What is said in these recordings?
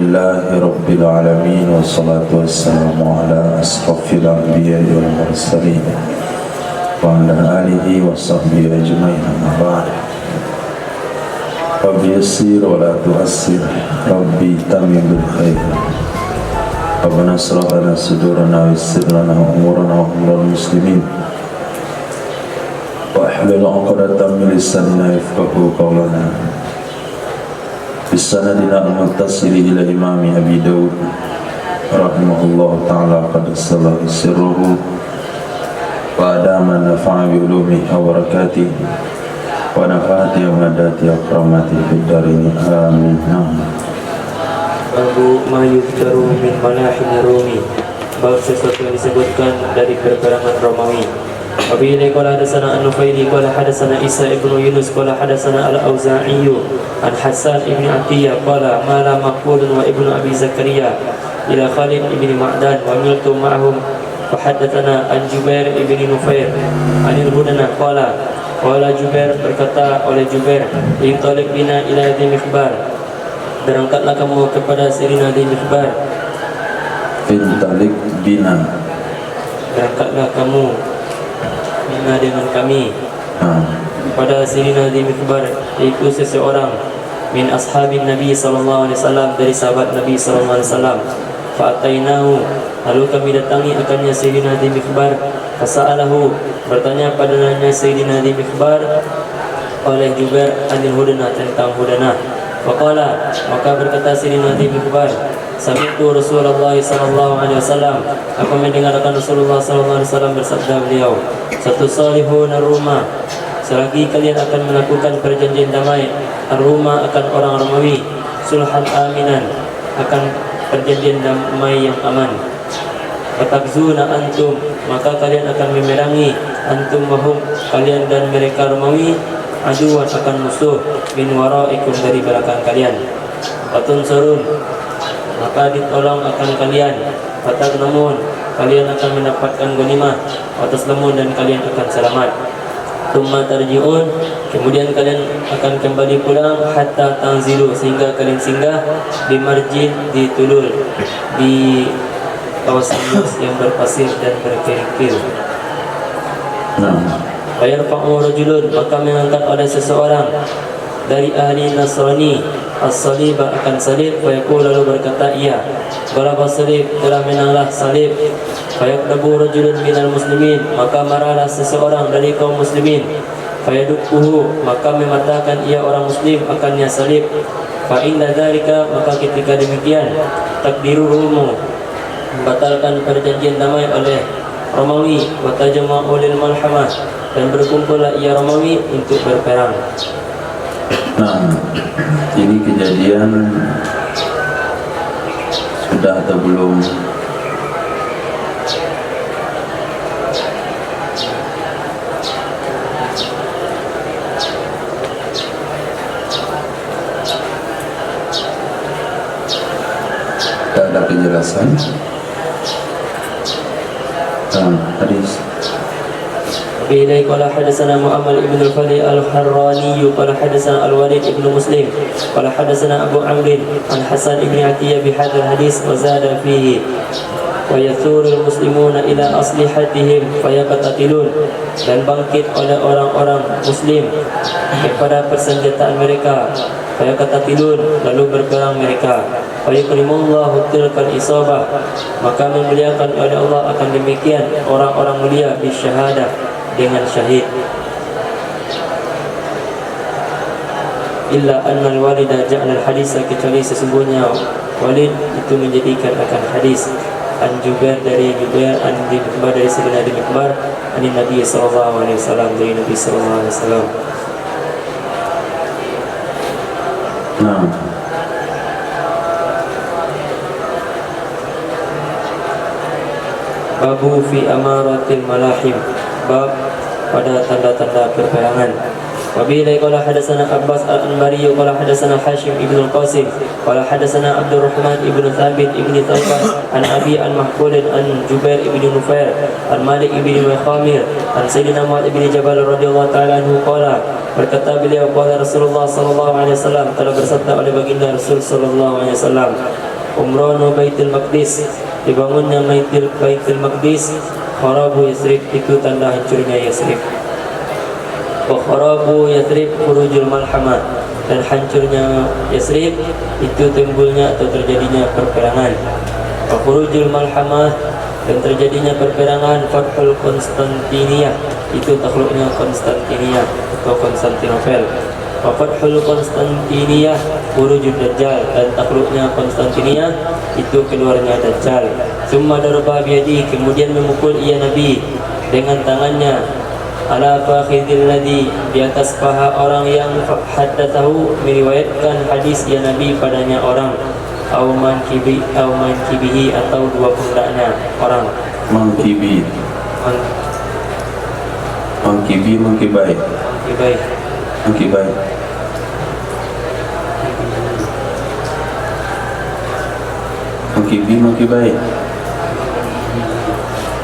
Alhamdulillahi Rabbil Alamin. Wassalatu wassalamu ala asrafil anbiya wal mursalin wa ala alihi wa sahbihi ajma'in, amma ba'd. Rabbi yassir wa la tu'assir, Rabbi tamim bil khair. Rabbana asrah lana sudurana wa yassir lana umurana wa umurul muslimin wa ahlul 'uqdatam min lisanina yafqahu qawlana. Bisanadina al-muttasili ila imami Abi Dawud rahimahullah ta'ala qadassallahu sirruhu wa adama nafa'a bi ulumihi wa barakatihi wa nafa'ati wa madati akramati fid darini amin. Babu ma yudkaru min malahin Rumi, bab sesuatu yang disebutkan dari perperangan Romawi. Wabillahi qala hadatsana An-Nufaili qala hadatsana Isa ibnu Yunus qala hadatsana Al-Auza'i an Hasan ibn Atiyah qala ma la maqbulun wa ibnu Abi Zakaria ila Khalid ibn Ma'dan wa miltu ma'hum fa haddatsana an Jubair ibn Nufair anil Hudana qala Jubair, berkata oleh Jubair, intalik bina ila Dhi Mikhbar, berangkatlah kamu kepada Sirina Dhi Mikhbar. Intalik bina, berangkatlah kamu bina dengan kami pada Sirina Dhi Mikhbar, yaitu seseorang min ashabin Nabi sallallahu alaihi wasallam, dari sahabat Nabi sallallahu alaihi wasallam. Fa'atainahu, lalu kami datangi akannya Sirina Dhi Mikhbar. Fasa'alahu, bertanya padanya Sayyidina Dhi Mikhbar oleh Jubair anil Hudana, tentang Hudana. Faqala, maka berkata Sayyidina Dhi Mikhbar, sami'tu Rasulullah sallallahu alaihi wasallam, aku mendengarkan Rasulullah sallallahu alaihi wasallam bersabda beliau, satu salihun ar-Ruma, selagi kalian akan melakukan perjanjian damai ar-Ruma akan orang Romawi, sulhan aminan, akan perjanjian damai yang aman. Fatakzuna antum, maka kalian akan memerangi antum mahum, kalian dan mereka Romawi, aduan akan musuh, min waraikum, dari belakang kalian. Fatunsurun, maka ditolong akan kalian. Fatagnamun, kalian akan mendapatkan ghanimah. Wataslemun, dan kalian akan selamat. Tsumma tarji'un, kemudian kalian akan kembali pulang, hatta tanzilu, sehingga kalian singgah di marjin, di tulul, di kawasan luas yang berpasir dan berkerikil. Fayarfa'u rajulun, maka mengangkat oleh seseorang dari ahli Nasrani as-saliba, akan salib. Fayaqul, lalu berkata ia, ghalaba salib, telah menanglah salib. Fayaqdabu rajulun minal muslimin, maka marahlah seseorang dari kaum muslimin. Fayadukuhu, maka mematahkan ia orang muslim akannya salib. Fa inna dzalika, maka ketika demikian, takdiruhum, membatalkan perjanjian damai oleh Romawi, wa tajma'u lil malhamah, dan berkumpullah ia Romawi untuk berperang. Nah, ini kejadian sudah atau belum? Tidak ada penjelasan. Hadis. Bilai qala hadatsana Muhammad ibn al-Fadl al-Harrani qala hadatsana al-Walid ibn Muslim qala hadatsana Abu Amr an Hasan ibn Atiyah bi hadzal hadis wa zada fihi wa yathuru al-muslimuna ila aslihatihim fayaqtatilun, dan bangkit oleh orang-orang muslim kepada persenjataan mereka, fayaqtatilun, lalu berperang mereka. Fayakrimullahu tilkal isabah, maka memuliakan oleh Allah akan demikian orang-orang mulia bisyahadah, dengan syahid. Illa anna al-walida ja'ala al-hadisa, kecuali sesungguhnya Walid itu menjadikan akan hadis an Jubair, dari Jubair an Dhi Mikhbar, dari Sayyidina Dhi Mikhbar an Nabi sallallahu alaihi wasallam, dari Nabi sallallahu alaihi wasallam. Babu fi amaratil malahim, bab pada tanda-tanda perperangan. Wabillahi qala hadatsana Abbas al-Anbari qala hadatsana Hashim ibn al-Qasim qala hadatsana Abdurrahman ibn Thabit ibn Tawbah an Abi al-Mahfud an Jubair ibn Nufair an Malik ibn Khamir an Sayyidina Mu'adz ibn Jabal radhiyallahu ta'ala anhu qala, berkata beliau, qala Rasulullah sallallahu alaihi wasallam, telah bersabda oleh baginda Rasul sallallahu alaihi wasallam, Umranu Baitul Maqdis, dibangunnya Baitul Maqdis. Kharabu Yasrib, itu tanda hancurnya Yasrib. Wa kharabu Yasrib khurujul malhamah, dan hancurnya Yasrib itu timbulnya atau terjadinya perperangan. Wa khurujul malhamah, dan terjadinya perperangan. Fathul Konstantiniyah, itu takhluknya Konstantinia atau Konstantinopel. Wa fathul Konstantiniyah khurujul Dajjal, dan takhluknya Konstantinia itu keluarnya Dajjal. Summa darba biyadi, kemudian memukul ia Nabi dengan tangannya ala fakhidil ladhi, di atas paha orang yang haddatsahu, meriwayatkan hadis ya Nabi padanya orang, au mankibihi, atau dua pundaknya orang. Mankibi, mankibai, mankibai.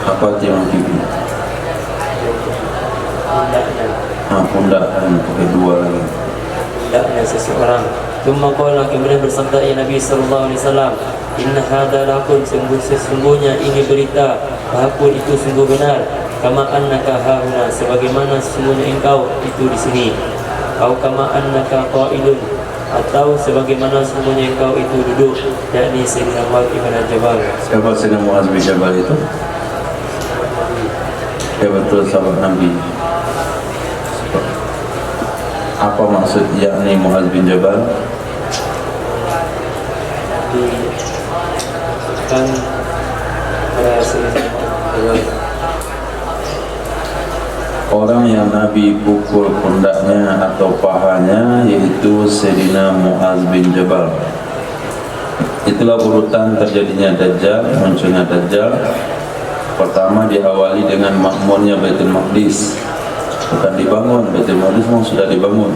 Apa arti mankibi? Pundak, pakai dua lagi. Pundaknya seseorang. Tsumma qala, kemudian bersabda ya Nabi sallallahu alaihi wasallam, inna hadza lakun, sesungguhnya ini berita, hakun itu sungguh benar, kama annaka hauna, sebagaimana sesungguhnya engkau itu di sini, atau kama annaka qailun, atau sebagaimana sesungguhnya engkau itu duduk, yakni Sayyidina Mu'adz bin Jabal. Siapa Sayyidina Mu'adz bin Jabal itu? Ya betul, sahabat Nabi. Apa maksud yakni Mu'adz bin Jabal? Kan orang yang Nabi pukul pundaknya atau pahanya, yaitu Sayyidina Mu'adz bin Jabal. Itulah urutan terjadinya Dajjal, munculnya Dajjal. Pertama diawali dengan makmurnya Baitul Maqdis. Bukan dibangun, Baitul Maqdis memang sudah dibangun.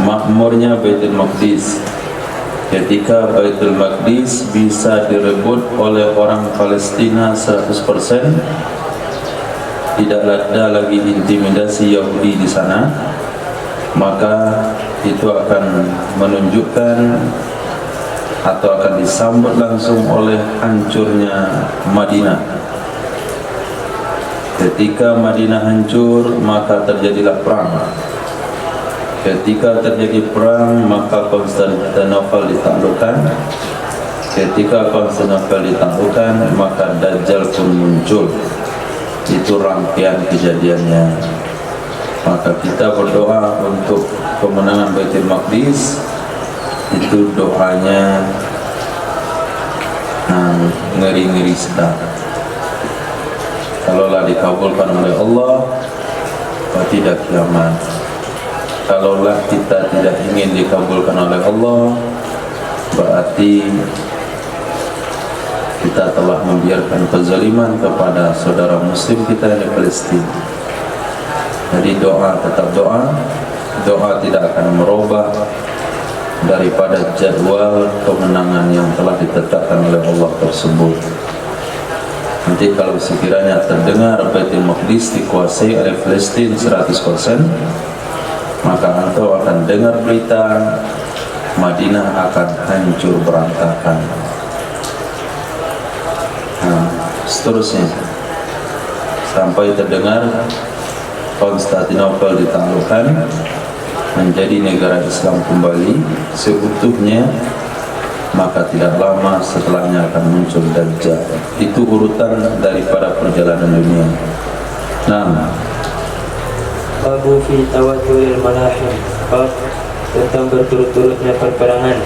Makmurnya Baitul Maqdis. Ketika Baitul Maqdis bisa direbut oleh orang Palestina 100%, tidak ada lagi intimidasi Yahudi di sana, maka itu akan menunjukkan atau akan disambut langsung oleh hancurnya Madinah. Ketika Madinah hancur, maka terjadilah perang. Ketika terjadi perang, maka Konstantinopel ditaklukkan. Ketika Konstantinopel ditaklukkan, maka Dajjal pun muncul. Itu rangkaian kejadiannya. Maka kita berdoa untuk kemenangan Baitul Maqdis. Itu doanya ngeri-ngeri sedap. Kalaulah dikabulkan oleh Allah, tidak kiamat. Kalaulah kita tidak ingin dikabulkan oleh Allah, berarti kita telah membiarkan kezaliman kepada saudara muslim kita di Palestina. Jadi doa tetap doa. Doa tidak akan merubah daripada jadwal kemenangan yang telah ditetapkan oleh Allah tersebut. Nanti kalau sekiranya terdengar Baitul Maqdis dikuasai oleh Palestina 100%, maka engkau akan dengar berita Madinah akan hancur berantakan. Seterusnya sampai terdengar Konstantinopel ditaklukkan, menjadi negara Islam kembali seutuhnya, maka tidak lama setelahnya akan muncul Dajjal. Itu urutan daripada perjalanan dunia. Nah, Babu fi tawaturil malahim, bab tentang berturut-turutnya perperangan.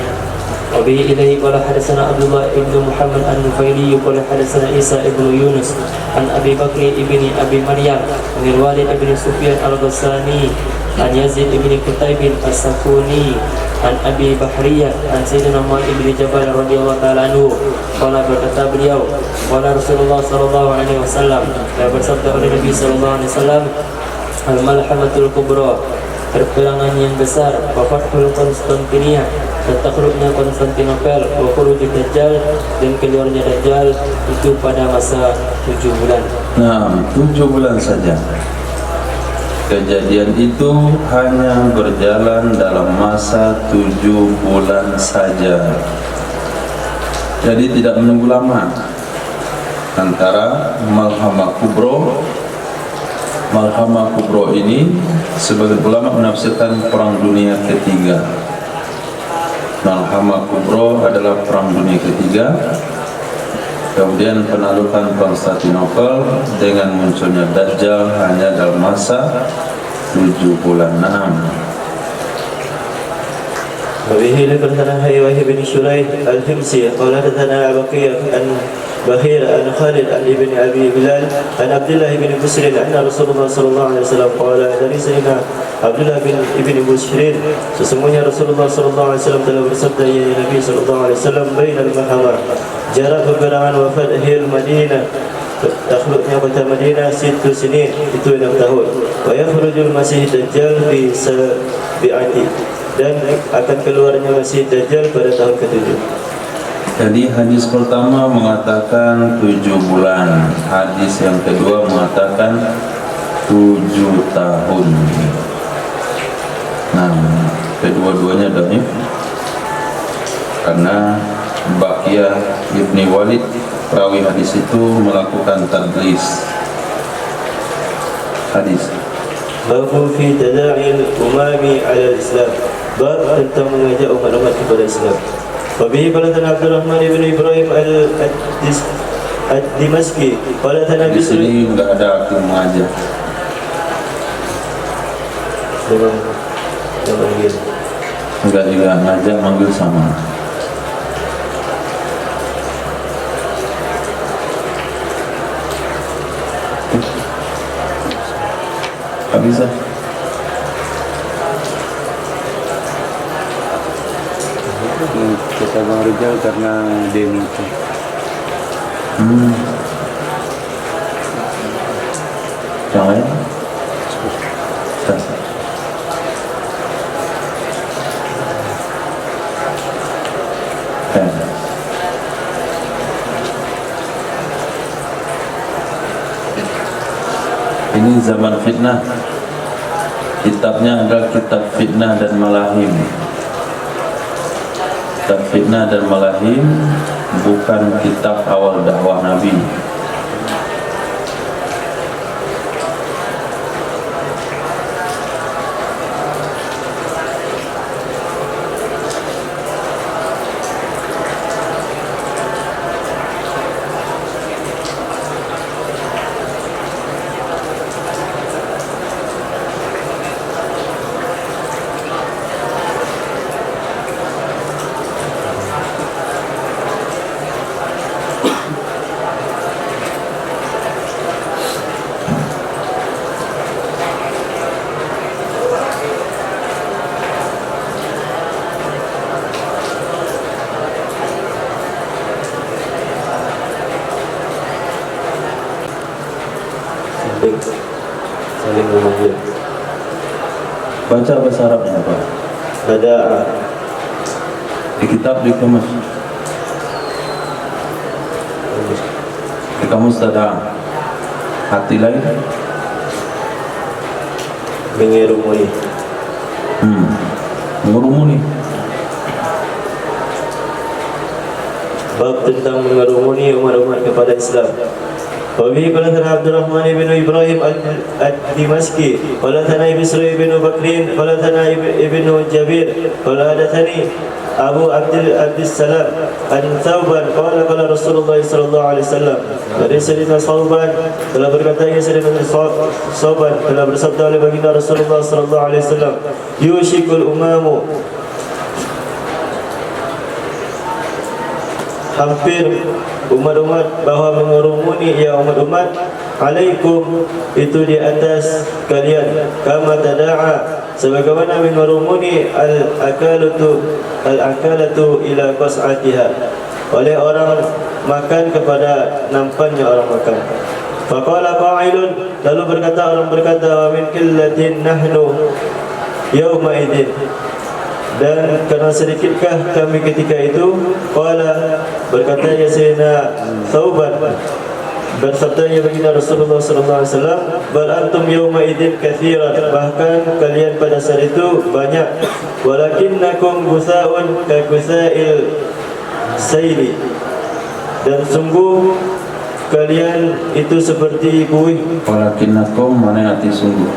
Wabihi ilahi qala hadatsana Abdullah ibnu Muhammad an-Nufaili qala hadatsana Isa ibnu Yunus an Abi Bakri ibni Abi Maryam an Walid ibn Sufyan al-Ghassani an Yazid ibni Qutaib as-Sakuni an Abi Bahriyah an Sayyidina Mu'adz ibn Jabal radhiyallahu ta'ala anhu qala, berkata beliau, qala Rasulullah sallallahu alaihi wasallam, bersabda oleh Nabi sallallahu alaihi wasallam, al-malhamatul kubra, perperangan yang besar, wa fathul Konstantinia, dan takluknya Konstantinopel, wa khurujud Dajjal, dan keluarnya Dajjal, itu pada masa 7 bulan. Nah, 7 bulan saja. Kejadian itu hanya berjalan dalam masa 7 bulan saja. Jadi tidak menunggu lama antara Malhamah Kubro ini sebagian ulama menafsirkan perang dunia ketiga. Malhamah Kubro adalah perang dunia ketiga. Kemudian penaklukan Konstantinopel dengan munculnya Dajjal hanya dalam masa 7 bulan 6. وبه لكرتنا وهي بن شريح الحمصي قال حدثنا بقية عن بهير عن خالد عن ابن ابي بلال عن عبد الله بن بشر ان رسول الله صلى الله عليه وسلم قال dari Sayyidina Abdullah bin Ibn Bushirin, sesungguhnya Rasulullah sallallahu alaihi wasallam telah bersabda, ya Nabi sallallahu alaihi wasallam, bainal mahamah, jarak peperangan wa fathil Madinah, takluknya kota Madinah, 7 sinin, itu 6 tahun. Wa yakhrujul masih dajjal bi sabi'ati, dan akan keluarnya Masih Dajjal pada tahun ke-7. Jadi hadis pertama mengatakan 7 bulan, hadis yang kedua mengatakan 7 tahun. Nah, kedua-duanya dhaif karena Baqiyah ibni Walid, perawi hadis itu melakukan tadlis hadis. Babu fi tada'il umami ala Islam, bab tentang mengajak umat-umat kepada Islam. Wabihi qalatana Abdurrahman ibn Ibrahim al-Dimashqi qalatana Di sini enggak ada arti mengajak. Enggak juga ngajak, manggil sama. Tak bisa. Kata Bang Rizal karena demo itu. Yang lain? Ini zaman fitnah. Kitabnya adalah kitab fitnah dan malahim. Kitab fitnah dan malahim bukan kitab awal dakwah Nabi. saling memanggil. Baca bahasa Arabnya apa? Bada'a, Di kitab, di kamus. Di kamus ada hati lain. mengerumuni. Mengerumuni. Bab tentang mengerumuni umat-umat kepada Islam. Wabihi qalatana Abdurrahman ibn Ibrahim al-Dimashqi qalatana Bisri ibn Bakrin qalatana ibn Jabir qala hadatsani Abu Abdissalam an Thawban qala Rasulullah sallallahu alaihi wasallam, dari Sayyidina Thawban telah berkata, ya Sayyidina Thawban telah bersabda oleh baginda Rasulullah sallallahu alaihi wasallam, yushikul umamu, hampir umat-umat bahwa mengerumuni, ya umat-umat, alaikum, itu di atas kalian, kama tada'a, sebagaimana mengerumuni al-akalatu ila qas'atiha, oleh orang makan kepada nampannya orang makan. Faqala qa'ilun, lalu orang berkata, wa min qillatin nahnu yawma idin, dan karena sedikitlah kami ketika itu. Qala, berkata ya Sayyidina Thawban, bersabdanya baginda Rasulullah sallallahu alaihi wasallam, bal antum yawma idzin katsiran, bahkan kalian pada saat itu banyak, walakinnakum gusaun ka gusail sayli, dan sungguh kalian itu seperti buih. Walakinnakum mana hati sungguh.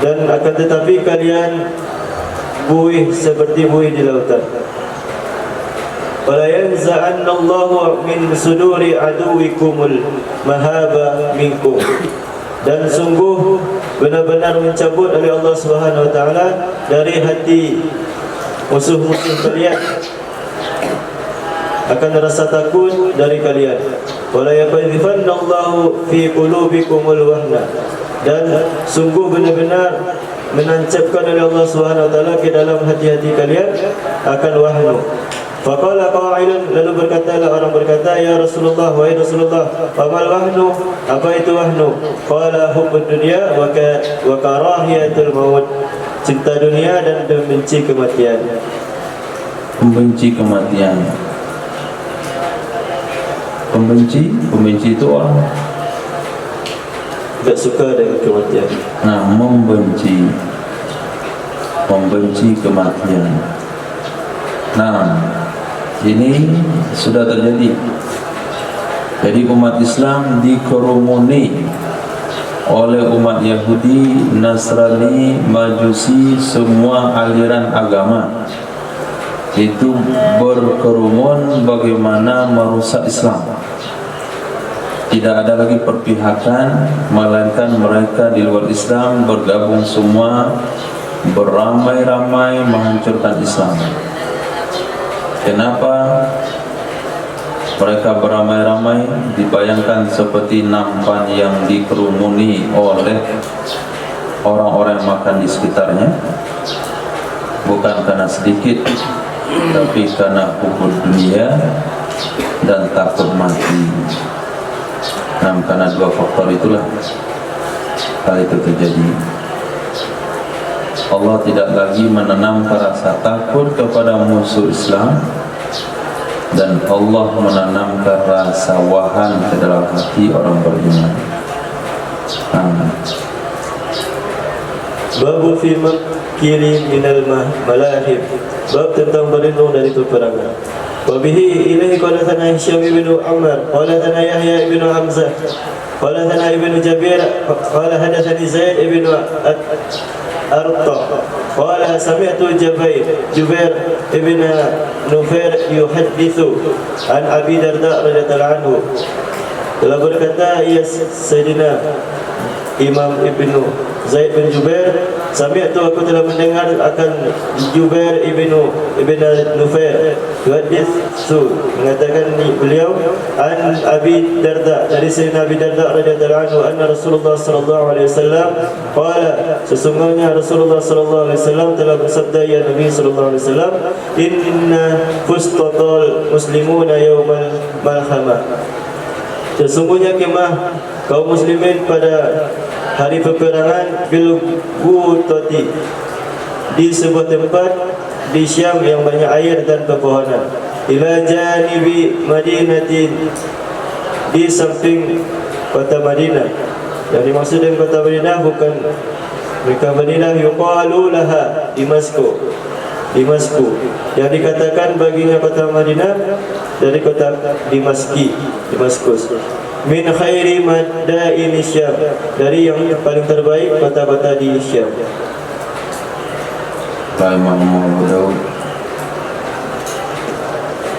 Dan akan tetapi kalian buih seperti buih di lautan. Wala yanza'anna Allahu min suduri aduwikumul mahaba minkum. Dan sungguh benar-benar mencabut oleh Allah Subhanahu wa taala dari hati musuh-musuh kalian akan rasa takut dari kalian. Wala yaqdhifanna Allahu fi qulubikumul wahna. Dan sungguh benar-benar menancapkan oleh Allah Subhanahu wa taala ke dalam hati-hati kalian akan wahnu. Faqala qa'ilun, lalu berkatalah orang berkata, ya Rasulullah, wahai Rasulullah, famal wahnu, apa itu wahnu? Qala hubbud dunya wa karahiyatul maut, cinta dunia dan membenci kematian. Membenci kematian. Pembenci itu orang tidak suka dengan kematian. Nah, membenci kematian. Nah, ini sudah terjadi. Jadi umat Islam dikerumuni oleh umat Yahudi, Nasrani, Majusi, semua aliran agama itu berkerumun bagaimana merusak Islam. Tidak ada lagi perpihakan, melainkan mereka di luar Islam bergabung semua, beramai-ramai menghancurkan Islam. Kenapa mereka beramai-ramai? Dibayangkan seperti nampan yang dikerumuni oleh orang-orang yang makan di sekitarnya, bukan karena sedikit, tapi karena hubbud dunia dan takut mati. Nah, karena dua faktor itulah hal itu terjadi. Allah tidak lagi menanamkan rasa takut kepada musuh Islam, dan Allah menanamkan rasa wahan ke dalam hati orang beriman. Babu fi makili minal malahib, bab tentang berlindung dari peperangan. Wabihi ilaihi qala thana Hisham ibn Umar qala thana Yahya ibn Hamzah qala thana ibn Jabir qala hadatsani Zaid ibn Arta qala sami'tu Jubair ibn Nufair yuhaddithu an Abi Darda radhiyallahu anhu. Telah berkata ia Sayyidina Imam Ibnu Zaid bin Jubair, sami'tu, aku telah mendengar akan Jubair ibn Nufair yuhaddithu, mengatakan beliau an Abi Darda, dari Sayyidina Abi Darda radhiyallahu anhu, anna Rasulullah sallallahu alaihi wasallam qala, sesungguhnya Rasulullah sallallahu alaihi wasallam telah bersabda, ya Nabi sallallahu alaihi wasallam, inna fustatal muslimuna yaumal malhamah, sesungguhnya kemah kaum muslimin pada hari peperangan bil Gutati, di sebuah tempat di Syam yang banyak air dan pepohonan, ila janibi Madinatin, di samping kota Madinah. Yang dimaksud dengan kota Madinah bukan mereka Madinah, yuqalu laha Damaskus. Yang dikatakan baginya kota Madinah dari kota Damaskus. Min khairi madaini Syam, dari yang paling terbaik kota-kota di Syam. Imam Abu Daud.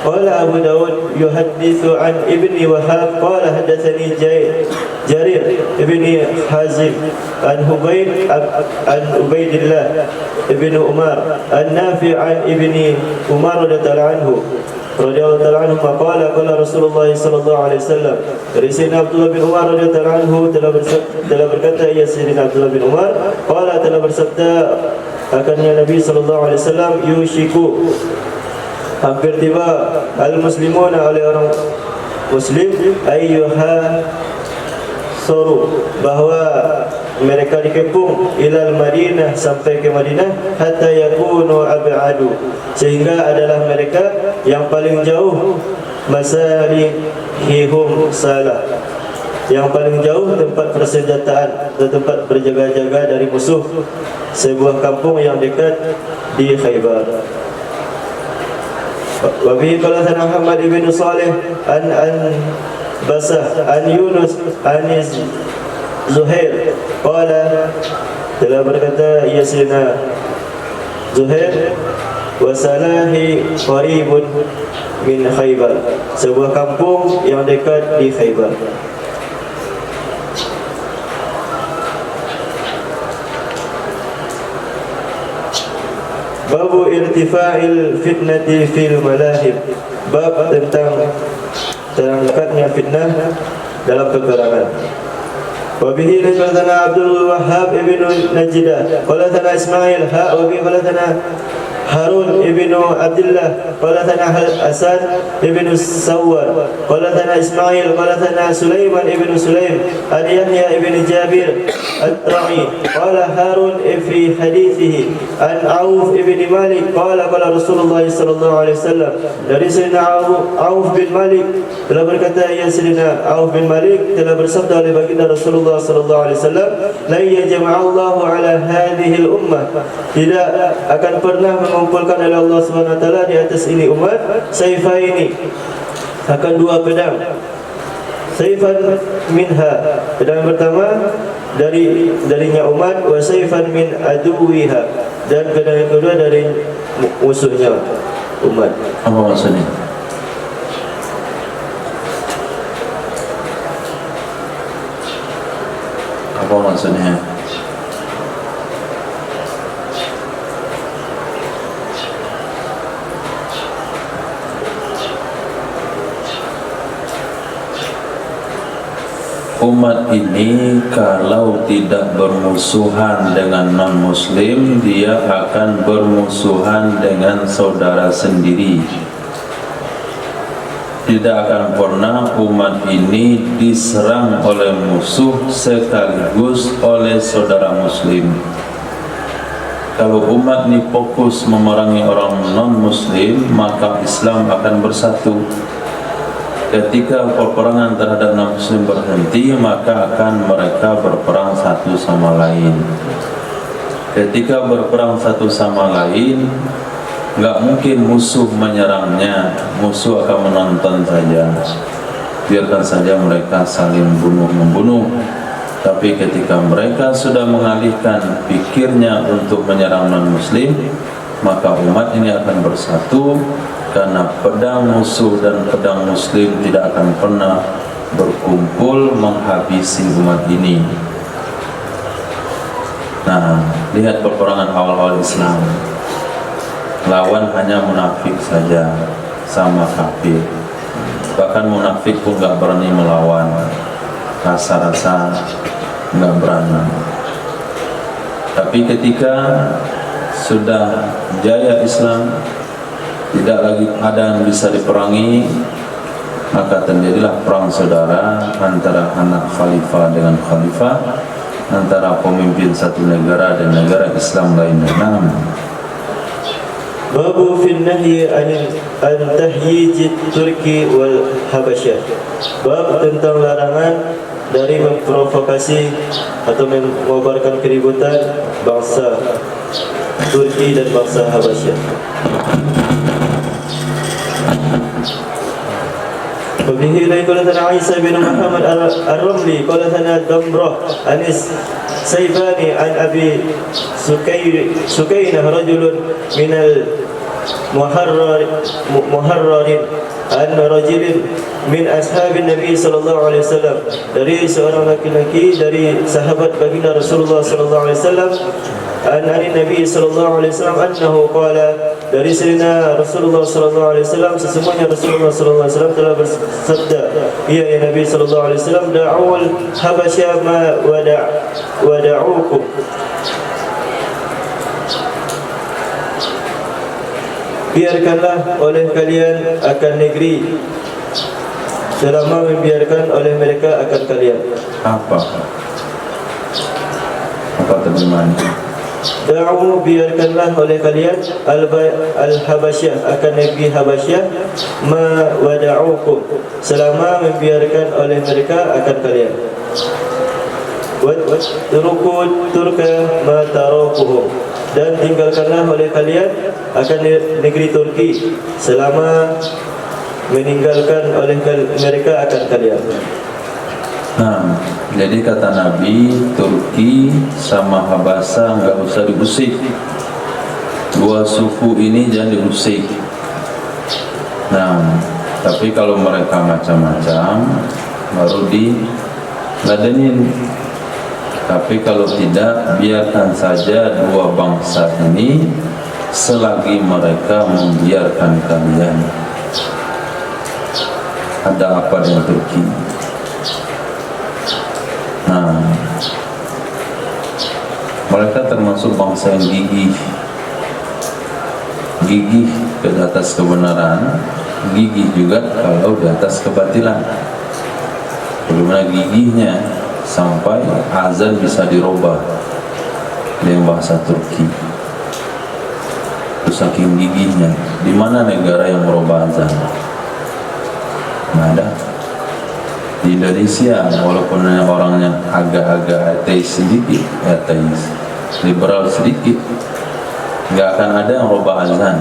Qala Abu Daud yuhaddithu an Ibni Wahab qala hadatsani Jarir ibni Hazim an Ubaidillah ibni Umar an Nafi' an ibni Umar radhiyallahu anhu qala Rasulullah sallallahu alaihi wasallam, dari Sayyidina Abdullah bin Umar radhiyallahu anhu telah berkata, ya Sayyidina Abdullah bin Umar qala, telah bersabda akannya Nabi sallallahu alaihi wasallam, yushiku, hampir tiba al-muslimuna, oleh orang muslim, ayyuha soru, bahwa mereka dikepung ilal Madinah, sampai ke Madinah, hatta yakunu ab'adu, sehingga adalah mereka yang paling jauh, masalihihum salah, yang paling jauh tempat persenjataan dan tempat berjaga-jaga dari musuh, sebuah kampung yang dekat di Khaybar. Wa bihi qala sana Muhammad ibn Salih an Basah an Yunus an Zuhair qala, telah berkata ia Sayyidina Zuhair, wa Salahi qaribun min Khaybar, sebuah kampung yang dekat di Khaybar. Babu irtifa'il fitnati fil malahib, bab tentang terangkatnya fitnah dalam peperangan. Wa bihi qala Abdul Wahhab ibn Najdah qala sana Ismail wa bihi qala Harun ibn Abdullah qala sana Hasan ibn Sawwar qala sana Ismail qala sana Sulaiman ibn Sulaim an Yahya ibn Jabir at-Ta'i qala Harun fi hadithihi an Auf ibn Malik qala Rasulullah sallallahu alaihi wasallam, dari Sayyidina Auf bin Malik telah berkata, ya Sayyidina Auf bin Malik telah bersabda oleh baginda Rasulullah sallallahu alaihi wasallam, la yajma'allahu ala hadhihi al-ummah, tidak akan pernah mengumpulkan oleh Allah Subhanahu wa taala di atas ini umat sayfaini, akan dua pedang. Sayfan minha, pedang pertama darinya umat, wa sayfan min aduwiha, dan pedang yang kedua dari musuhnya umat. Apa maksudnya? Apa maksudnya? Umat ini kalau tidak bermusuhan dengan non-muslim, dia akan bermusuhan dengan saudara sendiri. Tidak akan pernah umat ini diserang oleh musuh sekaligus oleh saudara muslim. Kalau umat ini fokus memerangi orang non-muslim, maka Islam akan bersatu. Ketika peperangan terhadap non-muslim berhenti, maka akan mereka berperang satu sama lain. Ketika berperang satu sama lain, enggak mungkin musuh menyerangnya, musuh akan menonton saja. Biarkan saja mereka saling bunuh-membunuh. Tapi ketika mereka sudah mengalihkan pikirnya untuk menyerang non-muslim, maka umat ini akan bersatu, karena pedang musuh dan pedang muslim tidak akan pernah berkumpul menghabisi umat ini. Nah, lihat peperangan awal-awal Islam, lawan hanya munafik saja sama kafir. Bahkan munafik pun gak berani melawan, rasa-rasa gak berani. Tapi ketika sudah jaya Islam, tidak lagi ada yang bisa diperangi, maka terjadilah perang saudara antara anak khalifah dengan khalifah, antara pemimpin satu negara dan negara Islam lainnya. Babu fi nahyi an tahyij Turki wal Habasyah, bab tentang larangan dari memprovokasi atau mengobarkan keributan bangsa Turki dan bangsa Habasyah. Wabihi la qala sana Isa bin Muhammad ar-Ramli qala sana Damrah Anis Saybani an Abi Sukainah rajulun minal muharrarin an rajulin min ashabin Nabi sallallahu alaihi wasallam, dari seorang laki-laki dari sahabat baginda Rasulullah sallallahu alaihi wasallam, an Nabi sallallahu alaihi wasallam annahu qala, dari Sayyidina Rasulullah sallallahu alaihi wasallam, sesungguhnya Rasulullah sallallahu alaihi wasallam telah bersabda, ya Nabi sallallahu alaihi wasallam, da'ul habasya ma wada'ukum, biarkanlah oleh kalian akan negeri selama membiarkan oleh mereka akan kalian. Apa terjemahannya? Da'u, biarkanlah oleh kalian al-Habasyah, akan negeri Habasyah, ma wada'ukum, selama membiarkan oleh mereka akan kalian. Wa turuku turka ma tarakuhum, dan tinggalkanlah oleh kalian akan negeri Turki selama meninggalkan oleh mereka akan kalian. Nah, jadi kata Nabi, Turki sama Habasa nggak usah diusik. Dua suku ini jangan diusik. Nah, tapi kalau mereka macam-macam baru diladenin. Tapi kalau tidak, biarkan saja dua bangsa ini selagi mereka membiarkan kalian. Ada apa dengan Turki? Nah, mereka termasuk bangsa yang gigih ke atas kebenaran, gigih juga kalau di atas kebatilan. Bagaimana gigihnya sampai azan bisa dirubah dengan bahasa Turki. Itu saking gigihnya. Di mana negara yang merubah azan? Nggak ada. Di Indonesia, walaupun orangnya agak-agak ateis sedikit, ateis, liberal sedikit, nggak akan ada yang rubah azan.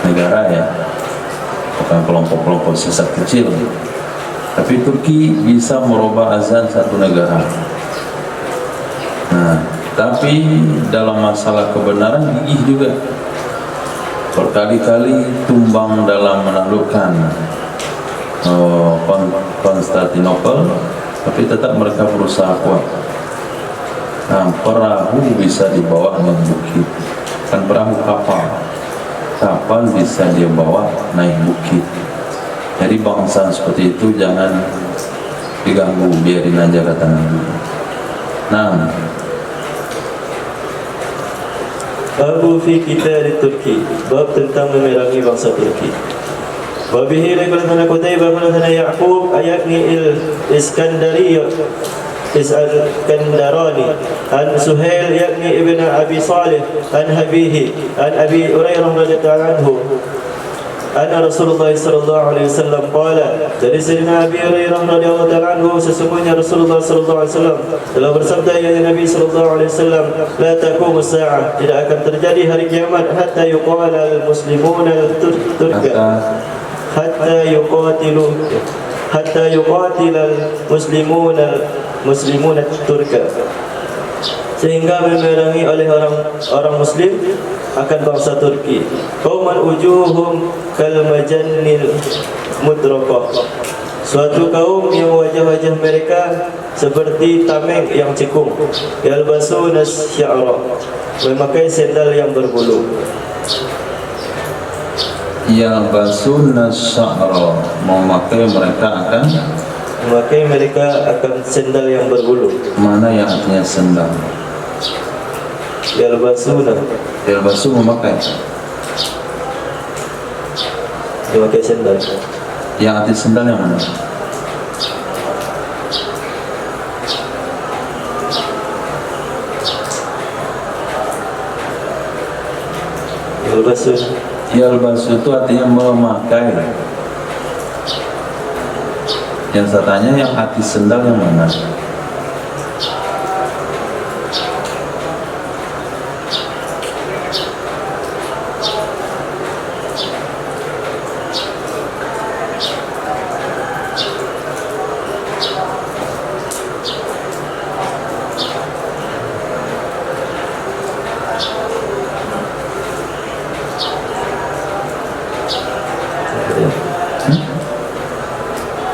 Negara ya, bukan kelompok-kelompok sesat kecil. Tapi Turki bisa merubah azan satu negara. Nah, tapi dalam masalah kebenaran gigih juga. Berkali-kali tumbang dalam menaklukkan Konstantinopel, tapi tetap mereka berusaha kuat. Nah, perahu bisa dibawa naik bukit, kan perahu kapal bisa dia bawa naik bukit. Jadi bangsa seperti itu jangan diganggu, biarin aja kata Nabi. Nah, Babu fi qital Turki, bab tentang memerangi bangsa Turki. Wabihi lakukan Qutaibah bin Ya'qub ayatni Iskandarani an Suhail yakni ibn Abi Salih an Habihi an Abi Hurairah radhiyallahu anhu anna Rasulullah sallallahu alaihi wasallam qala, dari Sayyidina Abi Hurairah radhiyallahu anhu, sesungguhnya Rasulullah sallallahu alaihi wasallam telah bersabda, ya Nabi sallallahu alaihi wasallam, la taqumu as-sa'ah, tidak akan terjadi hari kiamat hatta yuqala al-muslimuna al-turka hatta yuqatil al-muslimuna turka, sehingga memerangi oleh orang muslim akan bangsa Turki. Qauman ujuhum kal majannil mudraqah, suatu kaum yang wajah-wajah mereka seperti tameng yang cikung. Yalbasuna sya'ra, memakai sendal yang berbulu. Yalbasuna sya'ra, memakai mereka akan sendal yang berbulu. Mana yang artinya sendal? Yalbasu memakai sendal. Yang arti sendal yang mana? Yalbasu itu artinya memakai. Yang saya tanya yang arti sendal yang mana?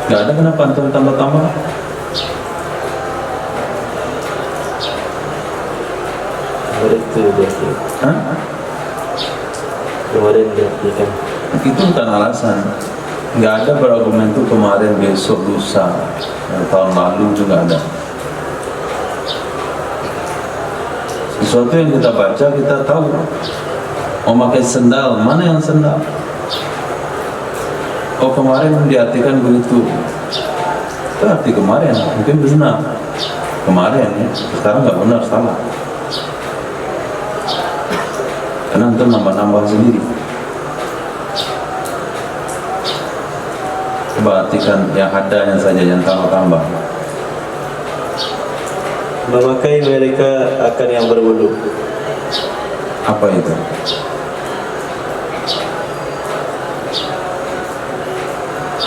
Gak ada, kenapa antum tambah-tambah? Kemarin diartikan. Itu bukan alasan. Gak ada berargumen itu kemarin, besok, lusa, tahun lalu juga ada. Sesuatu yang kita baca, kita tahu. Memakai sendal, mana yang sendal? Oh, kemarin diartikan begitu. Itu arti kemarin, mungkin benar. Kemarin ya, sekarang nggak benar, salah. Karena itu nambah-nambah sendiri. Coba artikan yang ada yang saja, yang tambah-tambah. memakai mereka akan yang berbulu. Apa itu?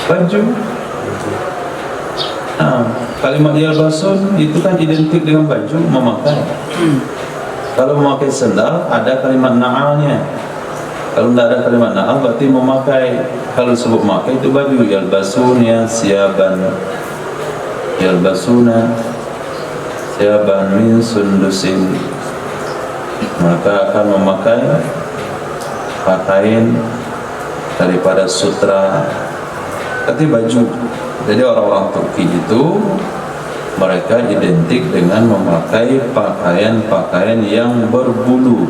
Baju. Kalimat yalbasun itu kan identik dengan baju, memakai. Kalau memakai sendal ada kalimat na'alnya. Kalau tidak ada kalimat na'al berarti memakai. Kalau sebut memakai itu baju. Yalbasun ya siyaban, yalbasuna siyaban min sundusin, maka akan memakai pakaian daripada sutra, arti baju. Jadi orang-orang Turki itu mereka identik dengan memakai pakaian-pakaian yang berbulu.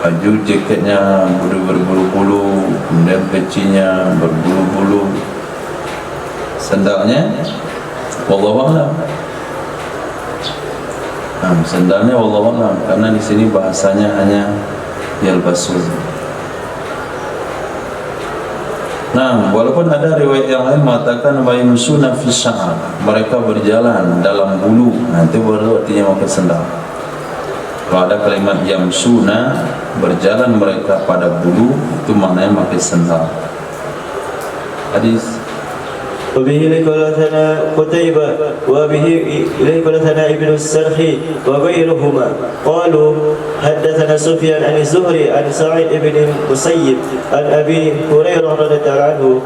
Baju jaketnya berbulu-bulu, kemudian pecinya berbulu-bulu, sendalnya wallahu a'lam. Sendalnya wallahu a'lam, karena di sini bahasanya hanya yalbasun. Walaupun ada riwayat yang lain mengatakan wa yamshuna fi sya'ar, mereka berjalan dalam bulu. Itu baru artinya pakai sendal. Kalau ada kalimat yamshuna, berjalan mereka pada bulu, itu maknanya pakai sendal. Hadis. وبه قال ثنا قتيبة وبه إليه قال ثنا ابن السرخي وغيرهما قالوا حدثنا سفيان عن الزهري عن سعيد بن المسيب عن أبي هريرة رضي الله عنه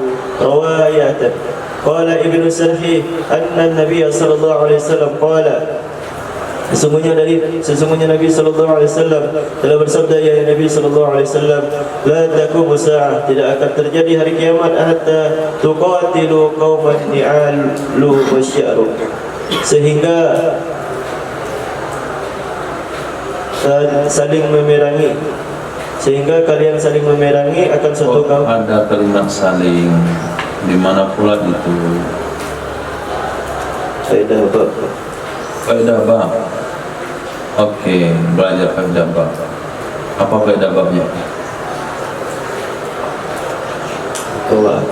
رواية قال ابن السرخي أن النبي صلى الله عليه وسلم قال Sesungguhnya Nabi sallallahu alaihi wasallam telah bersabda, ya Nabi sallallahu alaihi wasallam, la taqumu sa'ah, tidak akan terjadi hari kiamat hatta tuqatilu qauman ni'alu wasya'ru, sehingga saling memerangi, sehingga kalian saling memerangi akan suatu kaum. Ada kalimat saling, di mana pula itu? Faedah bab. Faedah bab. Okey, belajar faedah bab. Apa faedah babnya? Bahwa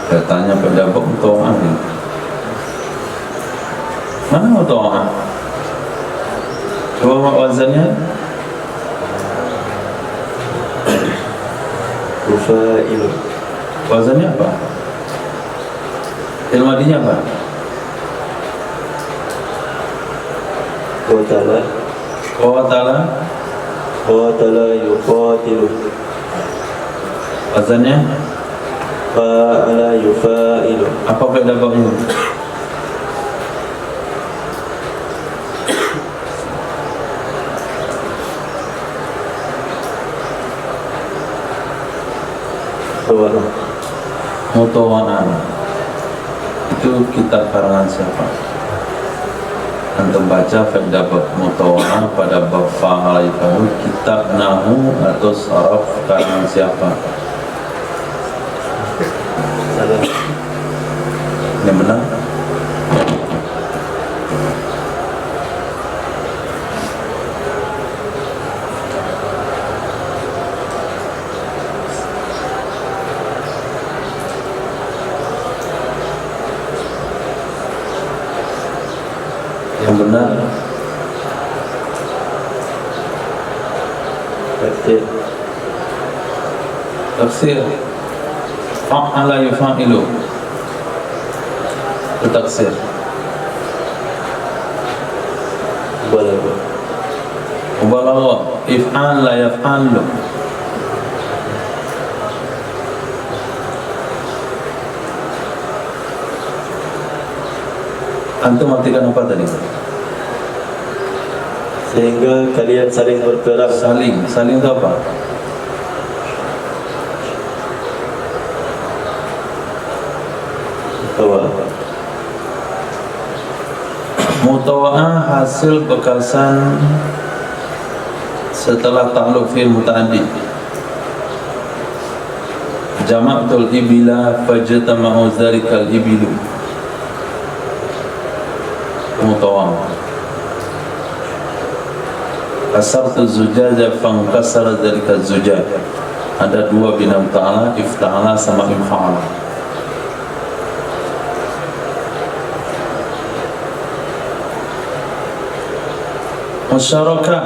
saya tanya faedah bab untuk ahli. Mana untuk ahli? Coba mak wazannya. Rufailu. Wazannya apa? Ilmadinya apa? Qatala yuqatilu. Wazannya? Fa'ala yufailu. Apa faedah babnya? Mutawa'an. Itu kitab karangan siapa? Antum baca faedah bab mutawa'an pada bab fa'ala yufa'ilu, kitab nahu atau saraf karangan siapa? Yang benar? Yang benar tafsir fa'ala yufa'ilu, itu tafsir. Mubalagha if'al la yaf'alu. Antum artikan apa tadi? Sehingga kalian saling berperang. Saling itu apa? Mutawa'ah hasil bekasan setelah ta'alluq fi'il muta'addid. Jama'tul ibila fajtama'u zalikal ibilu. Mutawa'ah. Kasartu zujaja fankasara zalikal zujaj. Ada dua bina ta'ala, ifta'ala sama infa'ala. Musyarakah.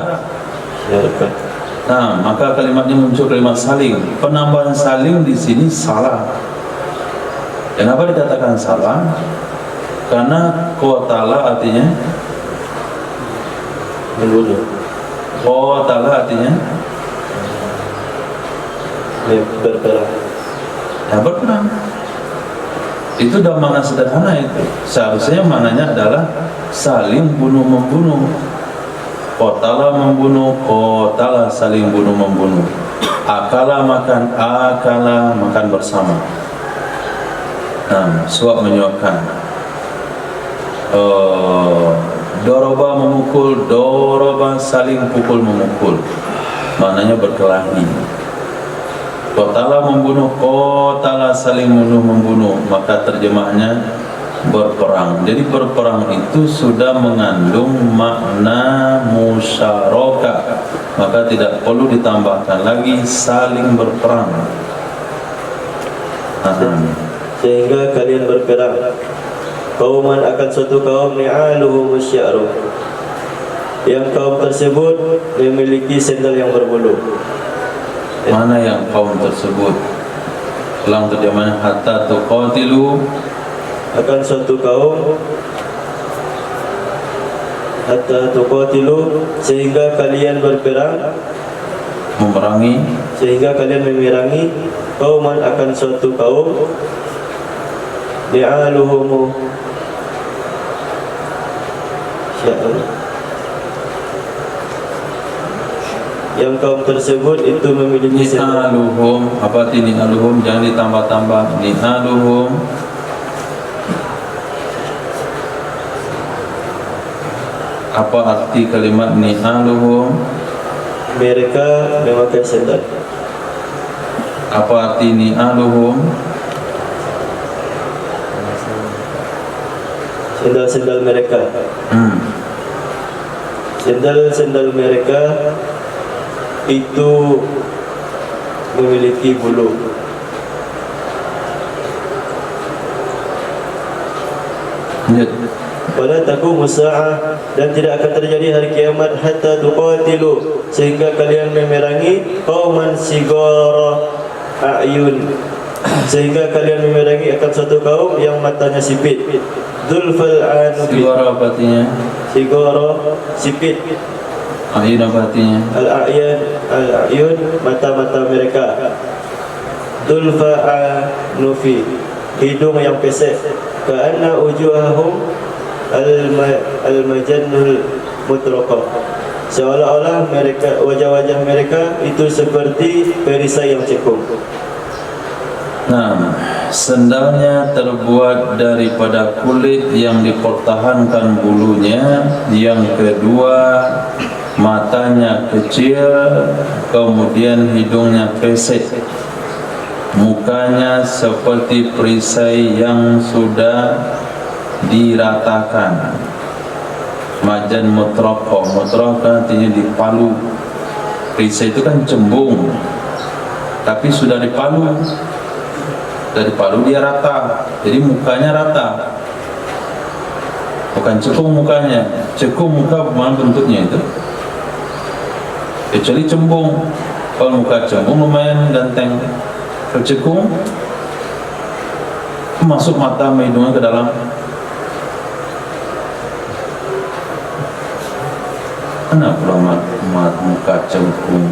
Nah, maka kalimatnya muncul kalimat saling. Penambahan saling di sini salah. Kenapa dikatakan salah? Karena qatala artinya membunuh. qatala artinya berperang. ya berperang. Itu udah makna sederhana itu. Seharusnya maknanya adalah saling bunuh membunuh. Qatala membunuh, qatala saling bunuh membunuh. Akala makan, akala makan bersama. Nah, suap menyuapkan. Doroba memukul, doroba saling pukul memukul. Maknanya berkelahi. Qatala membunuh, qatala saling bunuh membunuh. Maka terjemahnya berperang. Jadi berperang itu sudah mengandung makna musyarakah. Maka tidak perlu ditambahkan lagi saling berperang. Sehingga kalian berperang. Kauman akan suatu kaum ni'aluhu musya'ru, yang kaum tersebut memiliki sendal yang berbulu. Mana yang kaum tersebut? Ulang terjemahnya, hatta tuqatilu, Akan suatu kaum, hatta tuqatilu, sehingga kalian berperang, memerangi, sehingga kalian memerangi. Kauman akan suatu kaum ni'aluhum sya'ru, yang kaum tersebut itu memiliki sendal. ni'aluhum. Apa arti ni'aluhum? Jangan ditambah-tambah. Ni'aluhum apa arti kalimat ni'aluhum? Mereka memakai sendal. Apa arti ni'aluhum? Sendal-sendal mereka. Sendal-sendal mereka itu memiliki bulu. Wala taqumu sa'ah, dan tidak akan terjadi hari kiamat hatta tuqatilu, sehingga kalian memerangi qauman sigara a'yun, sehingga kalian memerangi akan suatu kaum yang matanya sipit. Dzulfal anubi, Sigara apa artinya? sigara sipit. Ayun apa artinya? Al-a'yun mata-mata mereka. Dzulfa anufi, hidung yang pesek. Ka'anna wujuhahum al-majannul mutraqah, seolah-olah mereka, wajah-wajah mereka itu seperti perisai yang cekung. Nah, sendalnya terbuat daripada kulit yang dipertahankan bulunya. Yang kedua, matanya kecil, kemudian hidungnya pesek, mukanya seperti perisai yang sudah diratakan. Majan mutraqah, mutraqah artinya dipalu. Perisai itu kan cembung, tapi sudah dipalu. Dari palu dia rata, jadi mukanya rata, bukan cekung mukanya. Cekung muka bagaimana bentuknya itu, kecuali cembung. Kalau muka cembung lumayan ganteng. Kalau cekung masuk mata sama hidungnya ke dalam. Mana pula muka cembung?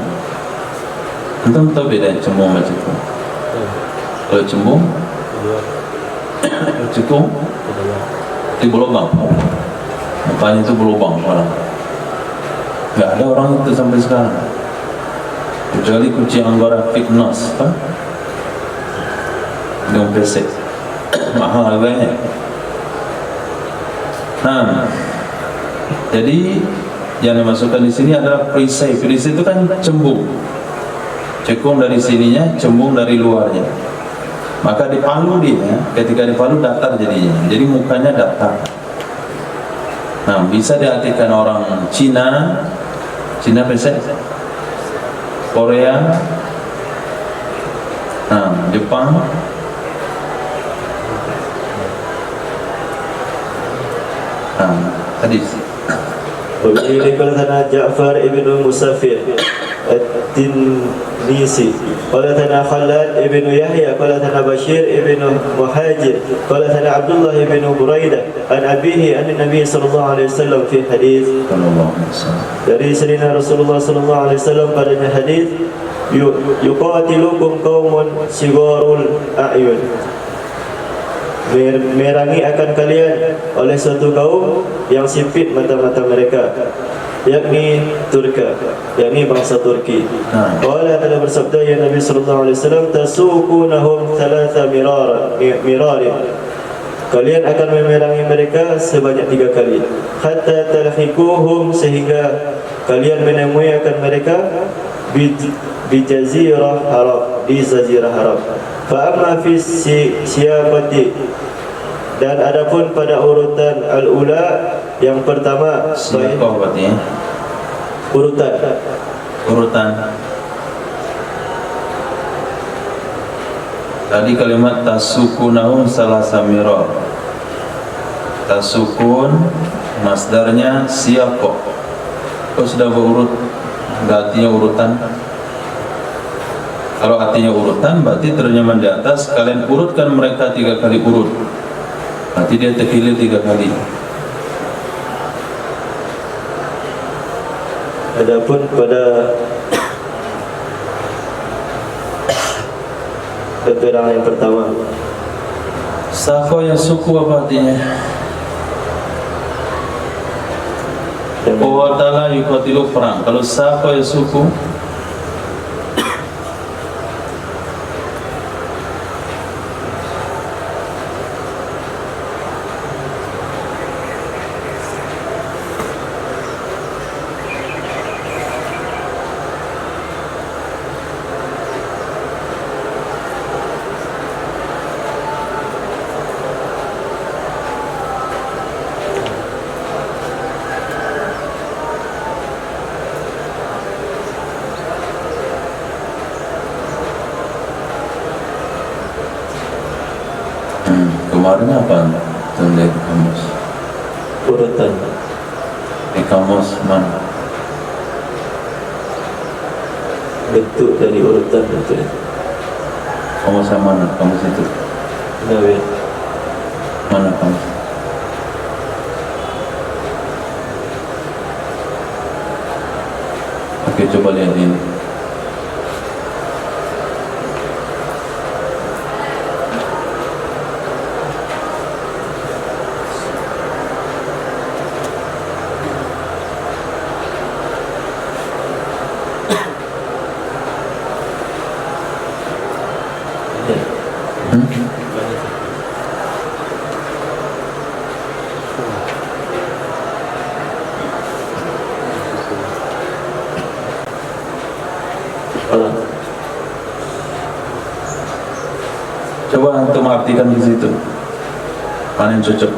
Entah tahu beda cembung sama cekung. Kalau cembung, cekung, itu berlubang. Mukanya itu berlubang orang. Nggak ada orang itu sampai sekarang, kecuali kucing Anggora fitness, hidung pesek, mahal harganya. Nah, jadi yang dimasukkan di sini adalah perisai. Perisai itu kan cembung, cekung dari sininya, cembung dari luarnya. Maka dipalu dia, ketika dipalu datar jadinya, jadi mukanya datar. Nah, bisa diartikan orang Cina pesek, Korea Jepang. Hadis. Ini qala Ja'far ibn Musafir At-Tinisi qala Khalad ibn Yahya qala Bashir ibn Muhajir qala Abdullah ibn Buraidah an abihi an Nabi sallallahu alaihi wasallam fi hadis dari Sayyidina Rasulullah sallallahu alaihi wasallam padanya hadis yuqatilukum qaumun sigharul a'yun, merangi akan kalian oleh suatu kaum yang sipit mata-mata mereka, yakni Turka, yakni bangsa Turki. Qala telah bersabda ya Nabi sallallahu alaihi wasallam, tasukunahum thalatha mirarin, kalian akan memerangi mereka sebanyak 3 kali, hatta talhikuhum, sehingga kalian menemui akan mereka di jazirah Arab, di jazirah Arab. Fa amma fi siyaqati, dan adapun pada urutan al-ula yang pertama, Siyaqah berarti ya? Urutan. Tadi kalimat tasukunahum salasa mirar. Tasukun masdarnya siyaqah. Kalau sudah berurut, artinya urutan. Kalau artinya urutan, berarti terjemahan di atas, kalian urutkan mereka 3 kali urut. Berarti dia terkilih 3 kali. Adapun pada peperangan yang pertama, Sako yang suku apa artinya? Qatala yuqatilu perang. Kalau sako yang suku, kemarin apa tulis di kamus? urutan. Di kamus mana? Bentuk dari urutan itu. Kamus yang mana? Kamus itu? Nabi. Mana kamus? Oke, coba lihat ini. Coba antum artikan di situ. Mana yang cocok?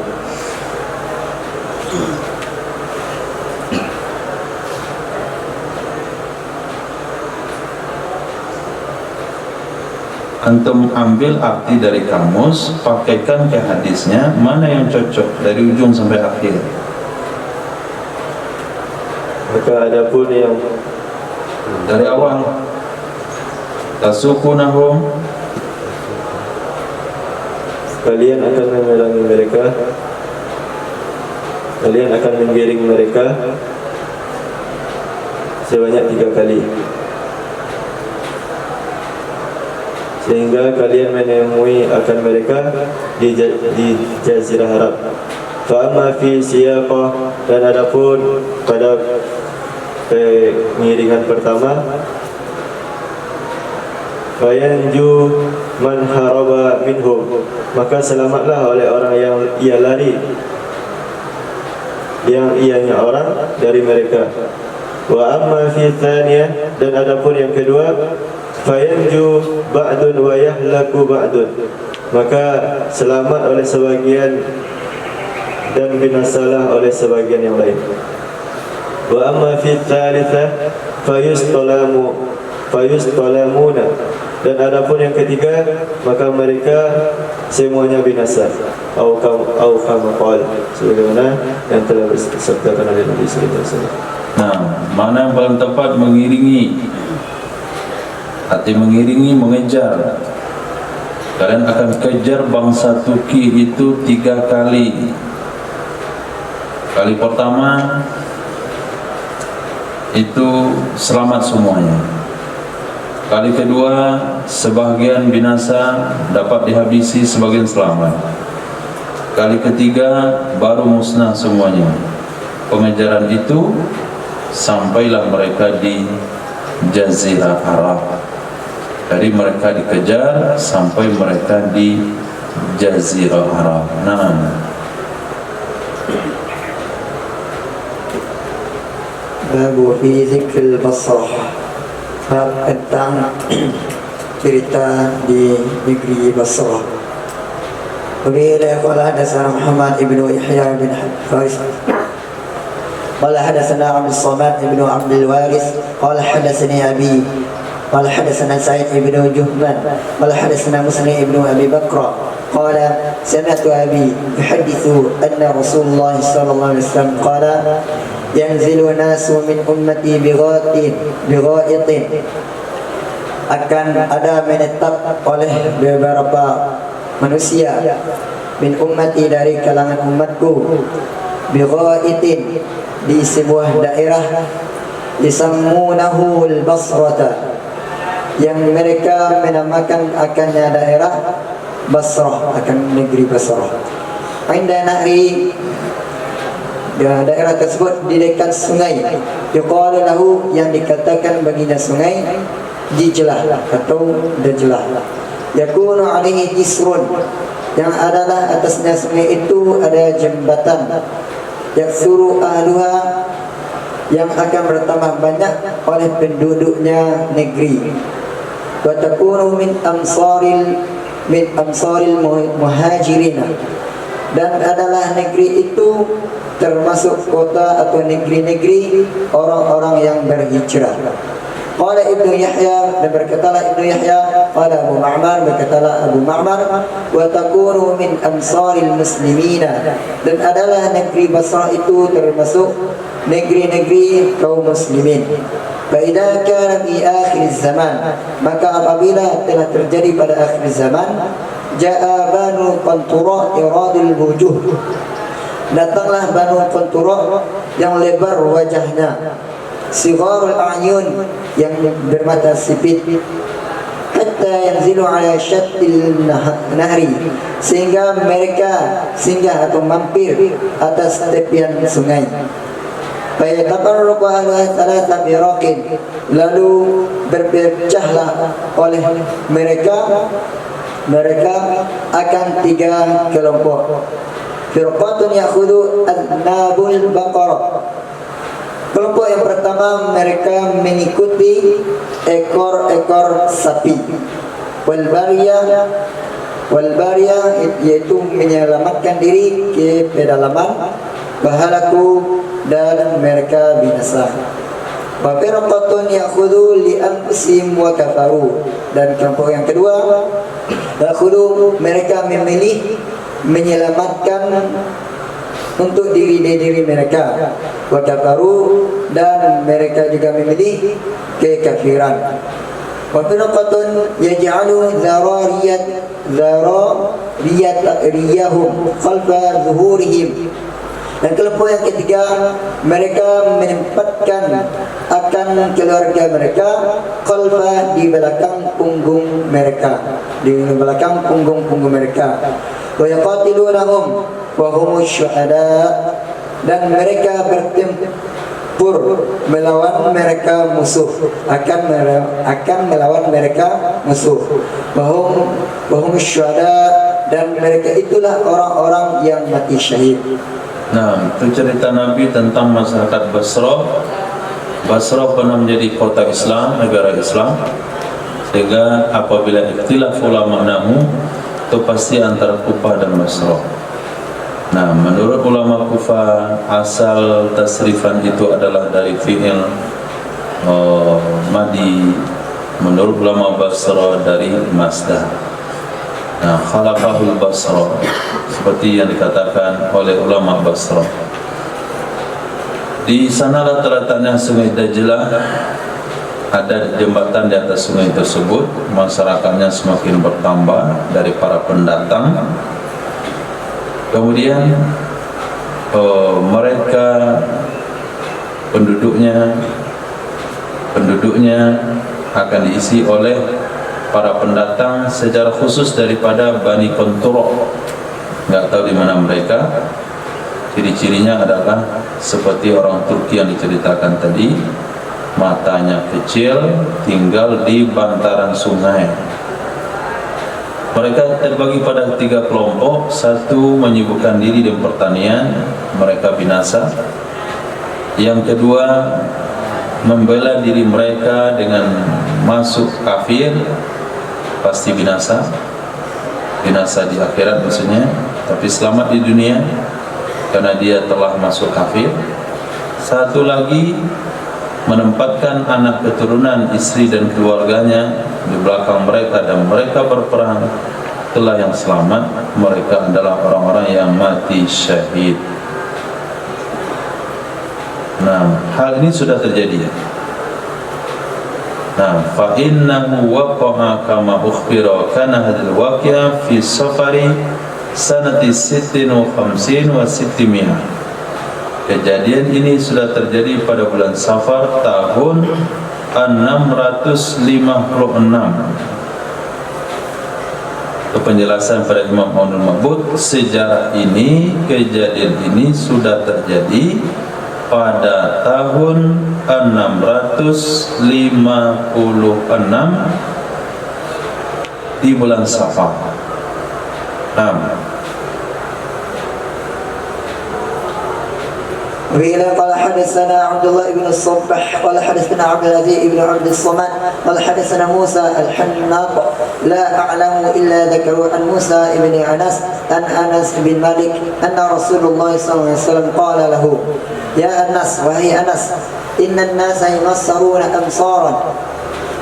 Antum ambil arti dari kamus, pakaikan ke hadisnya, mana yang cocok dari ujung sampai akhir. Maka adapun yang Dari awal, tasukunahum, kalian akan memerangi mereka, kalian akan menggiring mereka sebanyak 3 kali, sehingga kalian menemui akan mereka di Jazirah Arab. Fa'amma fi siyaqah, dan adapun pada pengiringan pertama, fayanju man haraba minhum, maka selamatlah oleh orang yang ia lari, yang ianya orang dari mereka. Wa amma fi thaniyah, dan adapun yang kedua, fayanju ba'dun wa yahlaku ba'dun, maka selamat oleh sebagian dan binasalah oleh sebagian yang lain. Wa amma fi thalithah fayustalamuna, Dan adapun yang ketiga, maka mereka semuanya binasa. Au kama qala, sebagaimana yang telah disabdakan oleh Nabi sallallahu alaihi wasallam. Nah, mana yang paling tepat mengiringi? Arti mengiringi, mengejar. Kalian akan kejar bangsa Turki itu 3 kali. Kali pertama itu selamat semuanya. Kali kedua sebahagian binasa dapat dihabisi, sebagian selamat. Kali ketiga baru musnah semuanya. Pengejaran itu sampailah mereka di Jazirah Arab. Jadi mereka dikejar sampai mereka di Jazirah Arab. Nah, Babu fi zikril Basrah, bab tentang cerita di negeri Basrah. Bila qala hadatsana Muhammad ibnu Yahya bin Faris qala hadatsana Abdul Samad ibnu Abdul Waris qala hadatsani Abi qala hadatsana Sa'id ibnu Juhman qala hadatsana Muslim ibnu Abi Bakr qala sami'tu Abi yuhaddithu anna Rasulullah sallallahu alaihi wasallam qala yanzilu nasu min ummati bighaitin, akan ada menetap oleh beberapa manusia min ummati, dari kalangan umatku, bighaitin, di sebuah daerah, disammunahu al-Basrata, yang mereka menamakan akannya daerah Basrah, akan negeri Basrah. Inda nahri, daerah tersebut di dekat sungai, yuqalu lahu, yang dikatakan baginya sungai Dijlah atau Dajlah. Yakunu alaihi jisrun, yang adalah atasnya sungai itu ada jembatan. Yaksuru ahluha, yang akan bertambah banyak oleh penduduknya negeri. Wa takunu min amsaril muhajirin, dan adalah negeri itu termasuk kota atau negeri-negeri orang-orang yang berhijrah. Qala Ibnu Yahya, dan berkatalah Ibnu Yahya, qala Abu Ma'mar, berkatalah Abu Ma'mar, wa takunu min amsaril muslimina, dan adalah negeri Basrah itu termasuk negeri-negeri kaum muslimin. Fa idza kana fi akhir zaman, maka apabila telah terjadi pada akhir zaman, ja'a Banu Qantura iradul wujuh, datanglah Banu Qantura yang lebar wajahnya, sigharul a'yun, yang bermata sipit, hatta yanzilu ala syattil nahri, sehingga mereka singgah atau mampir atas tepian sungai. Fayatafarraqu ahluha thalatha firaqin, lalu berpecahlah oleh mereka akan 3 kelompok. Firqatun ya'khudhu adnabul baqarah, kelompok yang pertama mereka mengikuti ekor-ekor sapi. Wal bariyah yaitu menyelamatkan diri ke pedalaman. Bahalaku, dan mereka binasa. Wa firqatun ya'khudhu li anfusihim wa kafaru, dan kelompok yang kedua ya'khudhu, mereka memilih menyelamatkan untuk diri mereka, wa kafaru, dan mereka juga memilih kekafiran. Wa firqatun yaj'alu riyahum khalfa zuhurihim, dan kelompok yang ketiga mereka menempatkan akan keluarga mereka khalfa, di belakang punggung mereka, wa yaqatilunahum wa humus syuhada, dan mereka bertempur melawan mereka musuh, akan melawan mereka musuh. Wa humus syuhada, dan mereka itulah orang-orang yang mati syahid. Nah, itu cerita Nabi tentang masyarakat Basrah. Basrah pernah menjadi kota Islam, negara Islam, sehingga apabila ikhtilaf ulama namu, itu pasti antara Kufah dan Basrah. Nah, menurut ulama Kufah, asal tasrifan itu adalah dari fi'il madi menurut ulama Basra dari Mazda. Nah, khalaqahul Basra, seperti yang dikatakan oleh ulama Basra. Di sanalah terletaknya Sungai Dajlah. Ada jembatan di atas sungai tersebut. Masyarakatnya semakin bertambah dari para pendatang. Kemudian mereka penduduknya akan diisi oleh para pendatang, secara khusus daripada Bani Konturok. Nggak tahu di mana mereka. Ciri-cirinya adalah seperti orang Turki yang diceritakan tadi, matanya kecil, tinggal di bantaran sungai. Mereka terbagi pada 3 kelompok. Satu menyibukkan diri dengan pertanian, mereka binasa. Yang kedua, membela diri mereka dengan masuk kafir, pasti binasa. Binasa di akhirat maksudnya, tapi selamat di dunia karena dia telah masuk kafir. Satu lagi, menempatkan anak keturunan, istri dan keluarganya di belakang mereka dan mereka berperang. Itulah yang selamat. Mereka adalah orang-orang yang mati syahid. Nah, hal ini sudah terjadi. Nah, fa innahu waqa'a kama ukhbira kana hadzal waqi'a fi safari sanati 56 wa 600. Kejadian ini sudah terjadi pada bulan Safar tahun 656. Itu penjelasan pada Imam Aunul Ma'bud. Sejarah ini, kejadian ini sudah terjadi pada tahun 656 di bulan Safar. وإلى قال حدثنا عبد الله بن الصبح قال حدثنا عبد العزيز بن عبد الصمد قال حدثنا موسى الحناط لا أعلم إلا ذكروا عن موسى بن أنس عن أنس بن مالك أن رسول الله صلى الله عليه وسلم قال له يا أنس وهي أنس إن الناس يمصرون أمصارا.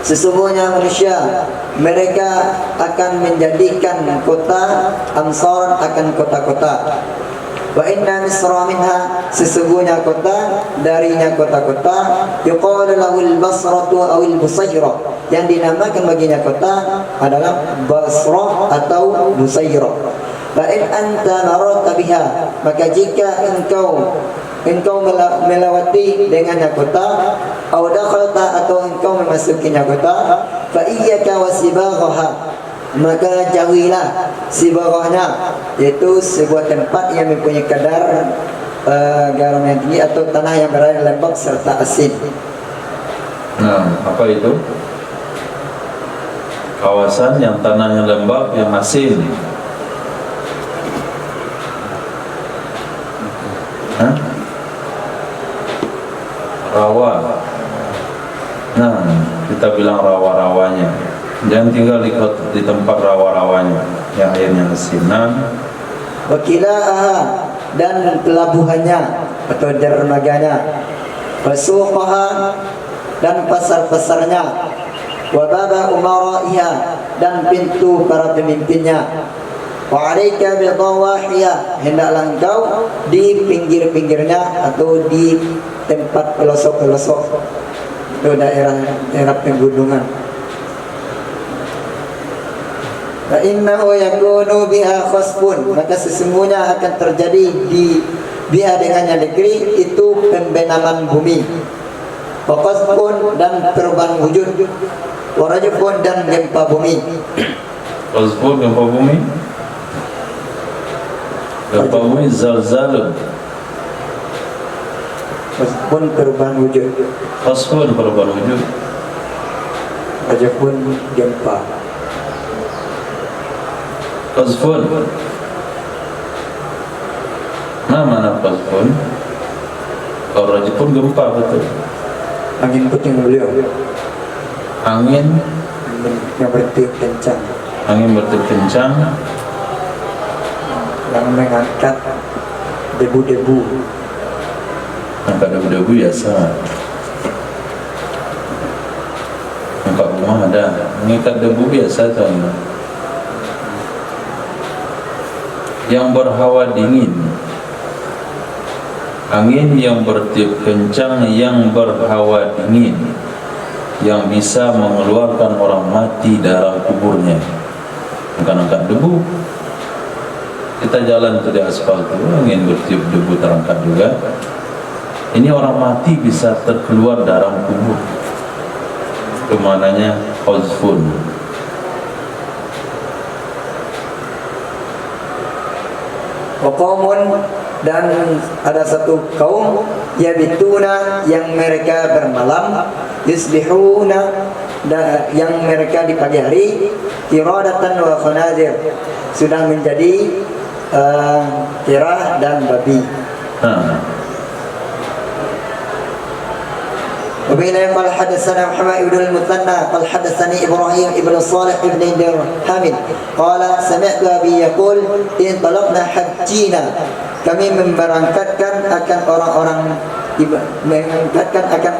Sesungguhnya manusia mereka akan menjadikan kota amsar akan kota-kota. Wa inna misra minha, sesungguhnya kota darinya kota-kota, yuqalu lahu al-Basratu aw al-Busayra, yang dinamakan baginya kota adalah Basrah atau Busayra. Fa in anta mararta biha, maka jika engkau melewati dengannya kota, aw dakhalta, atau engkau memasukinya kota, fa iyyaka wasibaghaha, maka jauhilah sibarahnya, yaitu sebuah tempat yang mempunyai kadar garam yang tinggi atau tanah yang berair lembab serta asin. Nah, apa itu? Kawasan yang tanahnya lembab, yang asin. Rawa. Nah, kita bilang rawa-rawanya. Jangan tinggal di tempat rawa-rawanya yang airnya asin. Wakilaha, dan pelabuhannya atau dermaganya, wasuqaha, dan pasar-pasarnya, wababa umaraiha, dan pintu para pemimpinnya, wa alaika bidawahiya, hendaklah engkau di pinggir-pinggirnya atau di tempat pelosok-pelosok atau daerah pegunungan. Fa innahu yakunu biha khasbun, maka sesungguhnya akan terjadi di biha dengannya negeri itu pembenaman bumi, wa khasbun, dan perubahan wujud, wa rajfun, dan gempa bumi. Khasbun, gempa bumi. Gempa bumi zalzalun. Khasbun, perubahan wujud. Khasbun, perubahan wujud. Rajfun, gempa. Qazfun. Mana qazfun? Kalau rajfun gempa, betul. Angin puting beliau. Angin yang bertiup kencang. Angin bertiup kencang yang mengangkat debu-debu. Angkat debu-debu biasa. Angkat rumah ada mengikat debu biasa tuh. Yang berhawa dingin, angin yang bertiup kencang yang berhawa dingin, yang bisa mengeluarkan orang mati dalam kuburnya. Bukan angkat debu. Kita jalan tuh di aspal tuh, angin bertiup debu terangkat juga. Ini orang mati bisa terkeluar dalam kubur. Itu maknanya khazfun. Waqamun, dan ada satu kaum yabituna yang mereka bermalam, yuslihuna yang mereka di pagi hari, qiradatan wa khanazir, sudah menjadi kira dan babi. وبين قال حدثنا محمد بن المثنى قال حدثني إبراهيم بن صالح بن درهم قال سمعت أبي يقول انطلقنا حجينا, kami memberangkatkan akan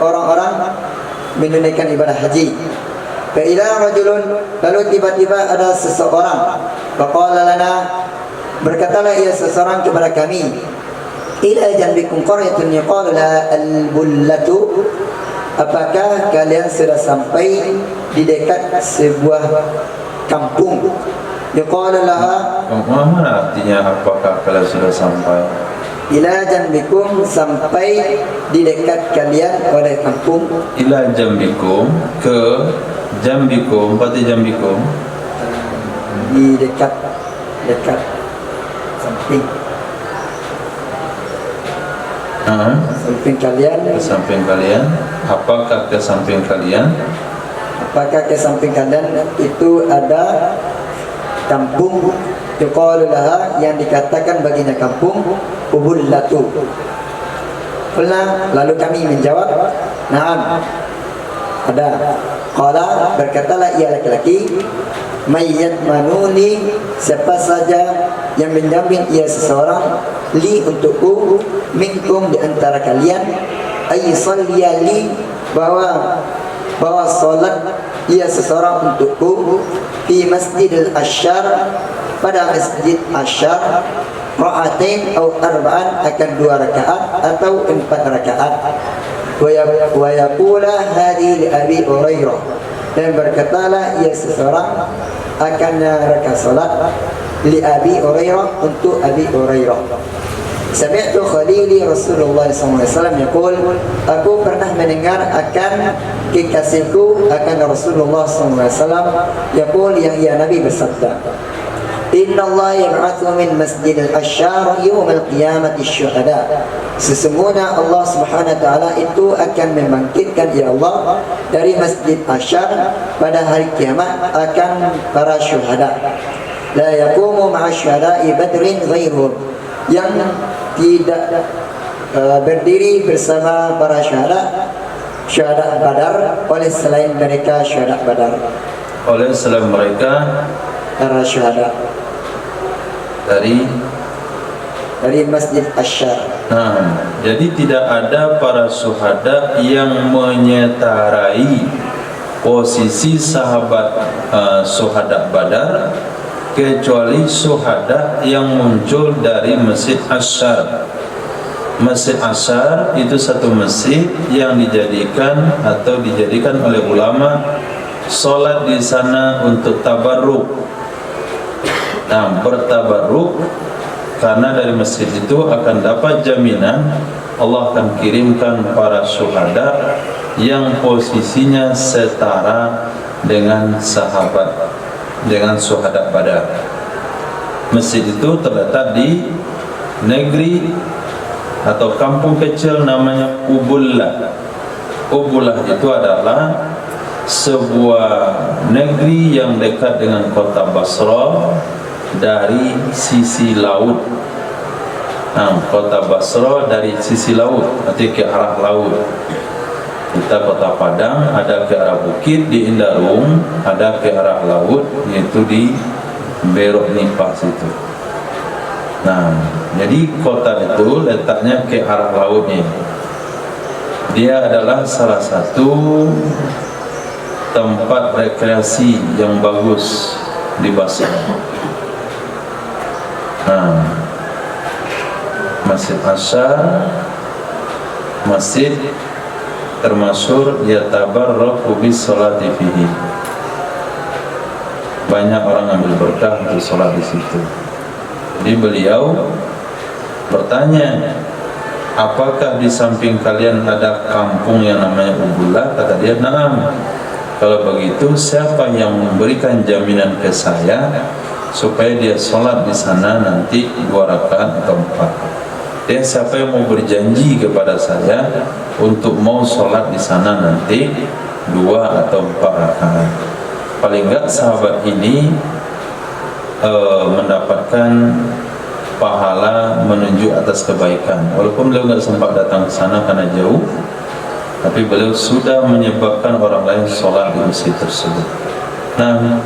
orang-orang menunaikan ibadah haji. Fa'idha rajulun, lalu tiba-tiba ada seseorang, faqala lana, berkatalah ia seseorang kepada kami, ila janbikum qaryatun yuqalu laha al-bullatu, apakah kalian sudah sampai di dekat sebuah kampung? Yuqalu laha, mana artinya apakah kalian sudah sampai? Ila janbikum, sampai di dekat kalian oleh kampung. Ila jambikum, ke jambikum, berarti jambikum Di dekat samping. Samping kalian. Ke samping kalian. Apakah ke samping kalian? Apakah ke samping kalian itu ada kampung yuqalu laha, yang dikatakan baginya kampung Ubullatu. Lalu kami menjawab, na'am, ada. Qala, berkatalah ia laki-laki, mayyat manuni, siapa saja yang menjamin ia seseorang, li untukku, minkum di antara kalian, ay salliya li, bahwa salat ia seseorang untukku, di Masjidil Asyar, pada Masjid Asyar, ra'atain atau arba'an, akan 2 rakaat atau 4 rakaat. Wa yaqula hadi li Abi Hurairah, dan berkatalah ia seseorang akan rakaat salat li Abi Hurairah, untuk Abi Hurairah. Sami'tu Khalili Rasulullah SAW yaqul, aku pernah mendengar akan kekasihku, akan Rasulullah SAW yaqul, yang ia Nabi bersabda, Inna Allah yab'athu min Masjidil Asyar yawmal qiyamati syuhada, sesungguhnya Allah Subhanahu wa taala itu akan membangkitkan, ya Allah, dari Masjid Asyar pada hari kiamat akan para syuhada. La yaqumu ma'a syuhada'i badrin ghairuhum, yang tidak berdiri bersama para syuhada Badar oleh selain mereka syuhada Badar, Oleh selain mereka para syuhada dari Masjid Asyar. Nah, jadi tidak ada para syuhada yang menyetarai posisi sahabat syuhada Badar, kecuali syuhada yang muncul dari Masjid Asyar. Masjid Asyar itu satu masjid yang dijadikan oleh ulama solat di sana untuk tabarruk. Nah, bertabarruk karena dari masjid itu akan dapat jaminan Allah akan kirimkan para syuhada yang posisinya setara dengan syuhada Badar. Masjid itu terletak di negeri atau kampung kecil namanya Ubullah. Ubullah itu adalah sebuah negeri yang dekat dengan kota Basra dari sisi laut. Nah, kota Basra dari sisi laut, artinya ke arah laut. Kita kota Padang ada ke arah bukit di Indarung, ada ke arah laut, yaitu di Berok Nipah situ. Nah, jadi kota itu letaknya ke arah lautnya. Dia adalah salah satu tempat rekreasi yang bagus di Basra. Masjid Asyar, masjid termasyhur yatabarraku bis sholati fihi. Banyak orang ambil berkah untuk sholat di situ. Jadi beliau bertanya, apakah di samping kalian ada kampung yang namanya Ubullah? Kata dia, na'am. Kalau begitu, siapa yang memberikan jaminan ke saya supaya dia sholat di sana nanti 2 rakaat atau 4? Dan siapa yang mau berjanji kepada saya untuk mau sholat di sana nanti 2 atau 4 rakaat? Paling enggak sahabat ini mendapatkan pahala menunjuk atas kebaikan. Walaupun beliau enggak sempat datang ke sana karena jauh, tapi beliau sudah menyebabkan orang lain sholat di masjid tersebut. Nah,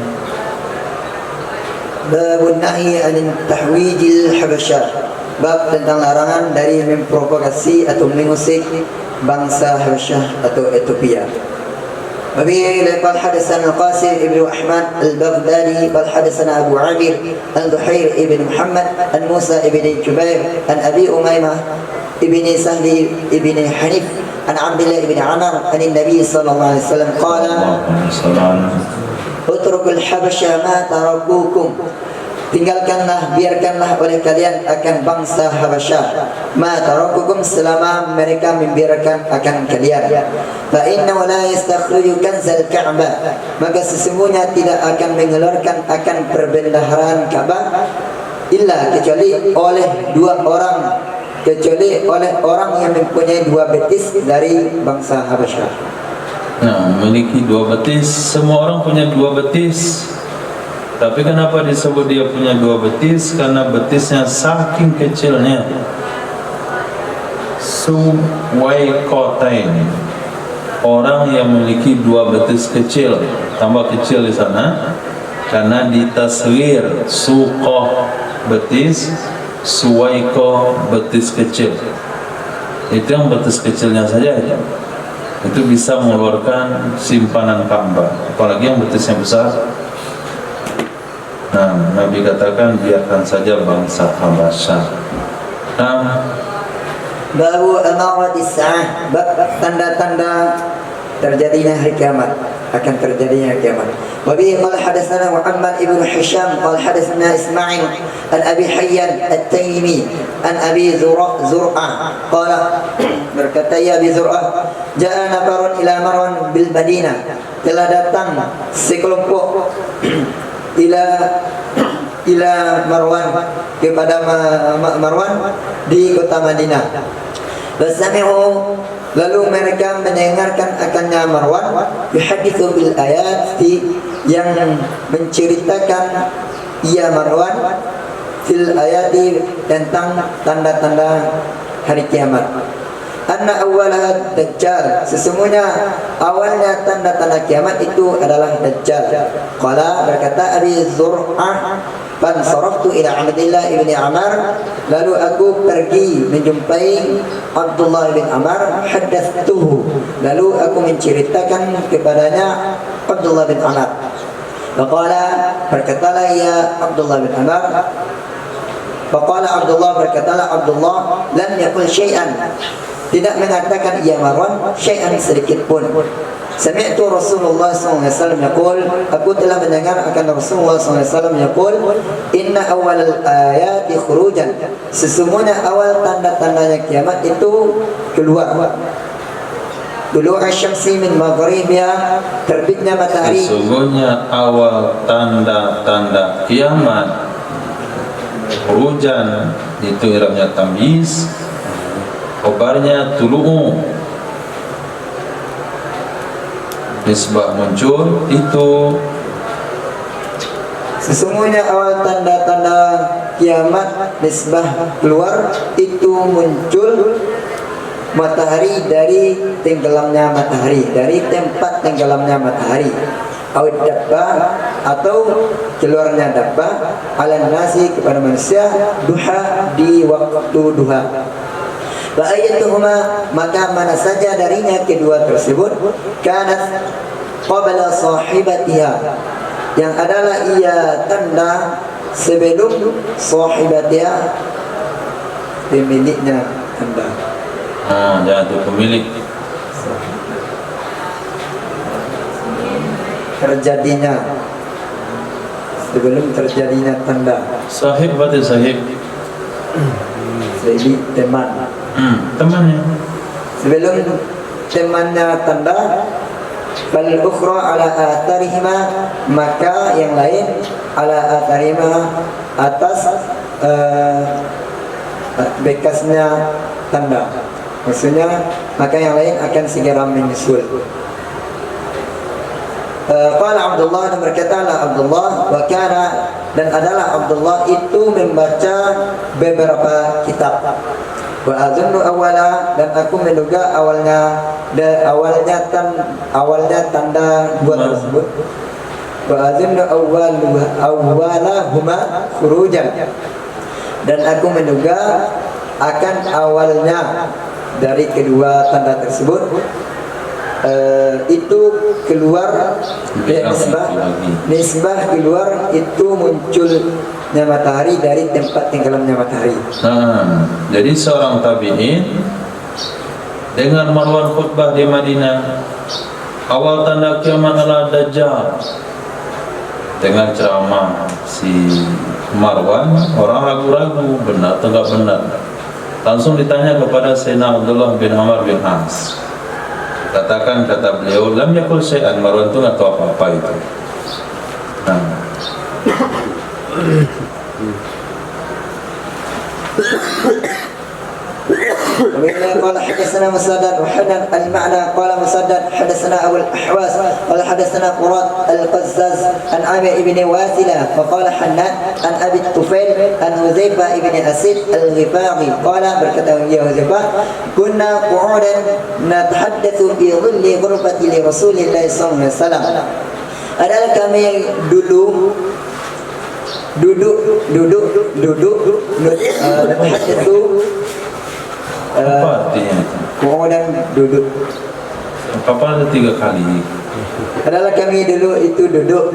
Babun nahi anil tahwijil habasyah. Bab tentang larangan dari mempropagasi atau mengusik bangsa Habasyah atau Ethiopia. وبه قال حدثنا القاسم ابن أحمد البغدادي قال حدثنا أبو عامر عن ضحير ابن محمد عن موسى ابن جبير عن أبي أميمة ابن سهل ابن حنيف عن عبد الله بن عمر عن النبي صلى الله عليه وسلم قال اتركوا الحبشة ما تركوكم. Tinggalkanlah, biarkanlah oleh kalian akan bangsa Habasyah. Ma tarakukum, selama mereka membiarkan akan kalian. Fa innahu la yastakhriju kanzal Ka'bah, maka sesungguhnya tidak akan mengeluarkan akan perbendaharaan Ka'bah illa kecuali oleh 2 orang, kecuali oleh orang yang mempunyai 2 betis dari bangsa Habasyah. Nah, memiliki 2 betis. Semua orang punya 2 betis. Tapi kenapa disebut dia punya 2 betis? Karena betisnya saking kecilnya. Suwaikotain, orang yang memiliki 2 betis kecil, tambah kecil di sana, karena ditaswir suqoh betis, suwaiko betis kecil. Itu yang betis kecilnya saja itu bisa mengeluarkan simpanan Ka'bah, apalagi yang betisnya besar. Nah, Nabi katakan biarkan saja bangsa Habasyah. Nah, Bahu amaratis sa'ah, bab tanda-tanda terjadinya hari kiamat, akan terjadinya kiamat. Wa bihi qala hadatsana Muhammad ibn Hisham qala hadatsana Ismail an Abi Hayyan At-Taymi an Abi Zur'ah qala berkata ya Abi Zur'ah, ja'a nafarun ila Marwan bil Madinah, telah datang sekelompok ila Marwan, kepada Marwan di kota Madinah. Basami'u, lalu mereka mendengarkan akannya Marwan yuhadithu bil ayat, yang menceritakan ia Marwan fil ayati, tentang tanda-tanda hari kiamat. Anna awwalaha Dajjal, sesungguhnya awalnya tanda-tanda kiamat itu adalah Dajjal. Qala, berkata Abi Zur'ah, fan saraftu ila Abdullah ibn Amr, lalu aku pergi menjumpai Abdullah bin Amr, haddathtuhu, lalu aku menceritakan kepadanya Abdullah bin Amr. Faqala, berkatalah ya Abdullah bin Amr, faqala Abdullah, berkatalah Abdullah, lam yaqul syai'an, tidak mengatakan ia Marwan syai'an sedikit pun. Sami'tu Rasulullah SAW yaqul, aku telah mendengar akan Rasulullah SAW yaqul, inna awal ayati khurujan, sesungguhnya awal tanda-tandanya kiamat itu keluar. Dulu asyamsi min maghribiha, terbitnya matahari. Sesungguhnya awal tanda-tanda kiamat khurujan, itu irabnya tamyiz, kabarnya tulu'u, nisbah muncul. Itu sesungguhnya awal tanda-tanda kiamat nisbah keluar, itu muncul matahari dari tenggelamnya matahari, dari tempat tenggelamnya matahari. Awid dabbah, atau keluarnya dabbah, ala nasi, kepada manusia, duha, di waktu duha. Wa ayatuhuma, maka mana saja darinya kedua tersebut, kanat qabla sahibatiha, yang adalah ia tanda sebelum sahibatiha, pemiliknya tanda. Jangan tu pemilik. Terjadinya, sebelum terjadinya tanda. Sahib berarti sahib. Jadi teman. Temannya. Sebelum temannya tanda, bal ukhra ala atharihima, maka yang lain ala atharihima, atas bekasnya tanda. Maksudnya maka yang lain akan segera menyusul. Qala Abdullah, dan berkatalah Abdullah, wa kana, dan adalah Abdullah itu membaca beberapa kitab. Wa azunnu awala, dan aku menduga awalnya tanda dua tersebut. Wa azunnu awwalahuma khurujan, dan aku menduga akan awalnya dari kedua tanda tersebut itu keluar, nisbah keluar itu munculnya matahari dari tempat tenggelamnya matahari. Jadi seorang tabi'in dengan Marwan khutbah di Madinah, awal tanda kiamat adalah Dajjal. Dengan ceramah si Marwan, orang ragu-ragu benar atau enggak benar. Langsung ditanya kepada Sayyidina Abdullah bin Amr bin As. Katakan, kata beliau, lam yakul syai'an, Marwan itu nggak tahu apa-apa itu. قال حدثنا مسدد وحدث المعنى قال مسدد حدثنا أبو الأحواس قال حدثنا قرات القزاز عن عامر بن واثلة فقال حنان عن أبي الطفيل عن حذيفة بن أسيد الغفاري قال berkata ya Huzaifah, كنا قعودا نتحدث في ظل غرفة لرسول الله صلى الله عليه وسلم, adalah kami duduk natahadatsu. Apa artinya itu? Kemudian duduk. Apa ada 3 kali? Adalah kami dulu itu duduk.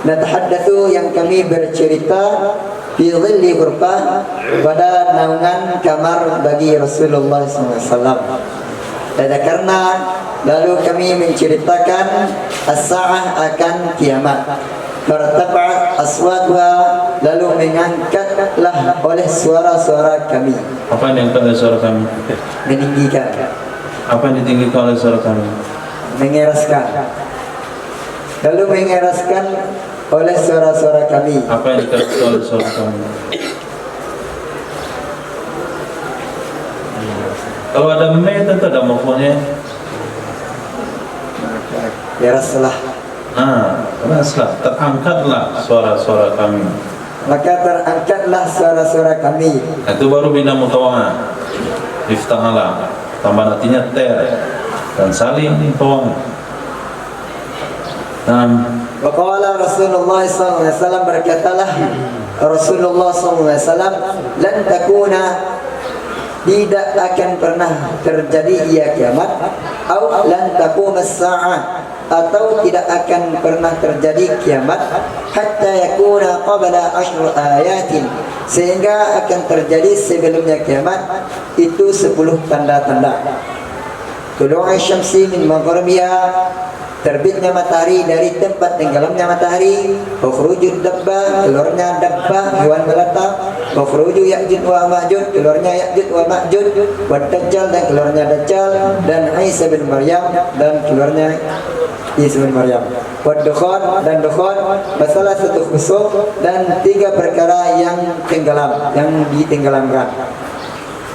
Natahaddatsu, yang kami bercerita, fi dhilli ghurfah, pada naungan kamar bagi Rasulullah SAW. Dan karena lalu kami menceritakan as-sa'ah, akan kiamat. Fartafa'at aswatuha, lalu mengangkatlah oleh suara-suara kami. Apa yang diangkat oleh suara kami? Meninggikan. Apa yang ditinggikan oleh suara kami? Mengeraskan. Lalu mengeraskan oleh suara-suara kami. Apa yang dikeraskan oleh suara kami? Kalau ada me tentu ada maf'ulnya. Keraslah. Keraslah, terangkatlah suara-suara kami. Maka terangkatlah suara-suara kami. Itu baru bina mutawa'ah. Ifta'ala, tambah artinya ter dan saling mutawa'ah. Waqala Rasulullah SAW, berkatalah Rasulullah SAW, lan takuna, tidak akan pernah terjadi ia kiamat, atau lan taquma as-sa'ah, atau tidak akan pernah terjadi kiamat, hatta yakuna qabla 10 ayatin, sehingga akan terjadi sebelumnya kiamat itu 10 tanda-tanda. Tulu'u syamsi min maghribiha, terbitnya matahari dari tempat tenggelamnya matahari. Ukhrujud dabba, keluarnya dabba, hewan melata. Ukhruju Ya'juj wa Ma'juj, keluarnya Ya'juj wa Ma'juj. Wa Dajjal, dan keluarnya Dajjal. Dan Isa bin Maryam, dan keluarnya Isa bin Maryam. Wa Dukhan, dan Dukhan. Masalah satu khusuf, dan 3 perkara yang tenggelam, yang ditenggelamkan.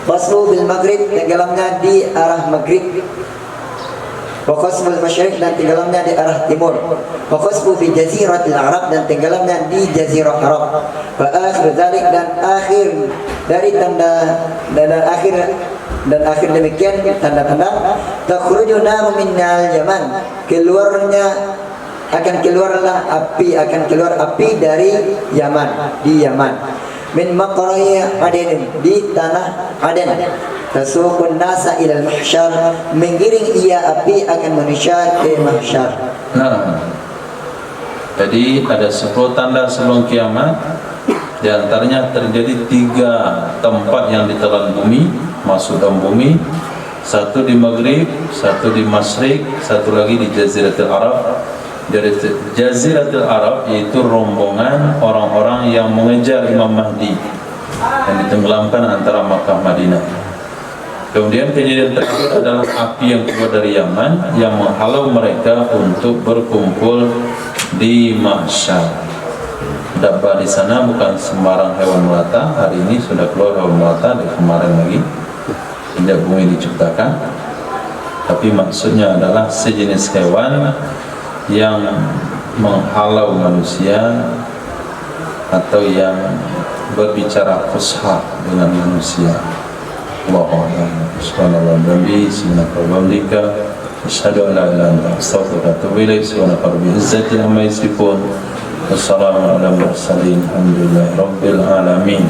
Faslu bil maghrib, tenggelamnya di arah maghrib. Wa khasful masyriq, dan tenggelamnya di arah timur. Wa khasfu fi jaziratil Arab, dan tenggelamnya di jazirah Arab. Wa akhir dzalik, dan akhir dari tanda, dan akhir demikian tanda-tanda, takhruju nar minal Yaman, keluarlah api dari Yaman, di Yaman. Min maqra'i Aden, di tanah Aden. Tasukun nasa ilal mahsyar, menggiring ia api akan manusia ke mahsyar. Nah, jadi ada 10 tanda sebelum kiamat. Di antaranya terjadi 3 tempat yang ditelan bumi, masuk dalam bumi. Satu di Maghrib, satu di Masyrik, satu lagi di Jaziratul Arab. Dari Jaziratul Arab yaitu rombongan orang-orang yang mengejar Imam Mahdi yang ditenggelamkan antara Makkah Madinah. Kemudian kejadian terakhir adalah api yang keluar dari Yaman yang menghalau mereka untuk berkumpul di mahsyar. Dabba di sana bukan sembarang hewan melata. Hari ini sudah keluar hewan melata dari kemarin lagi sejak bumi diciptakan. Tapi maksudnya adalah sejenis hewan yang menghalau manusia atau yang berbicara fusha dengan manusia. Allahu a'lam. Subhanallah Nabi Subhanallah asyhadu an la ilaha illa anta astaghfiruka wa atubu ilaik. Subhanaka rabbil izzati amma yasifun. Wassalamu ala mursalin. Alhamdulillahi rabbil alamin.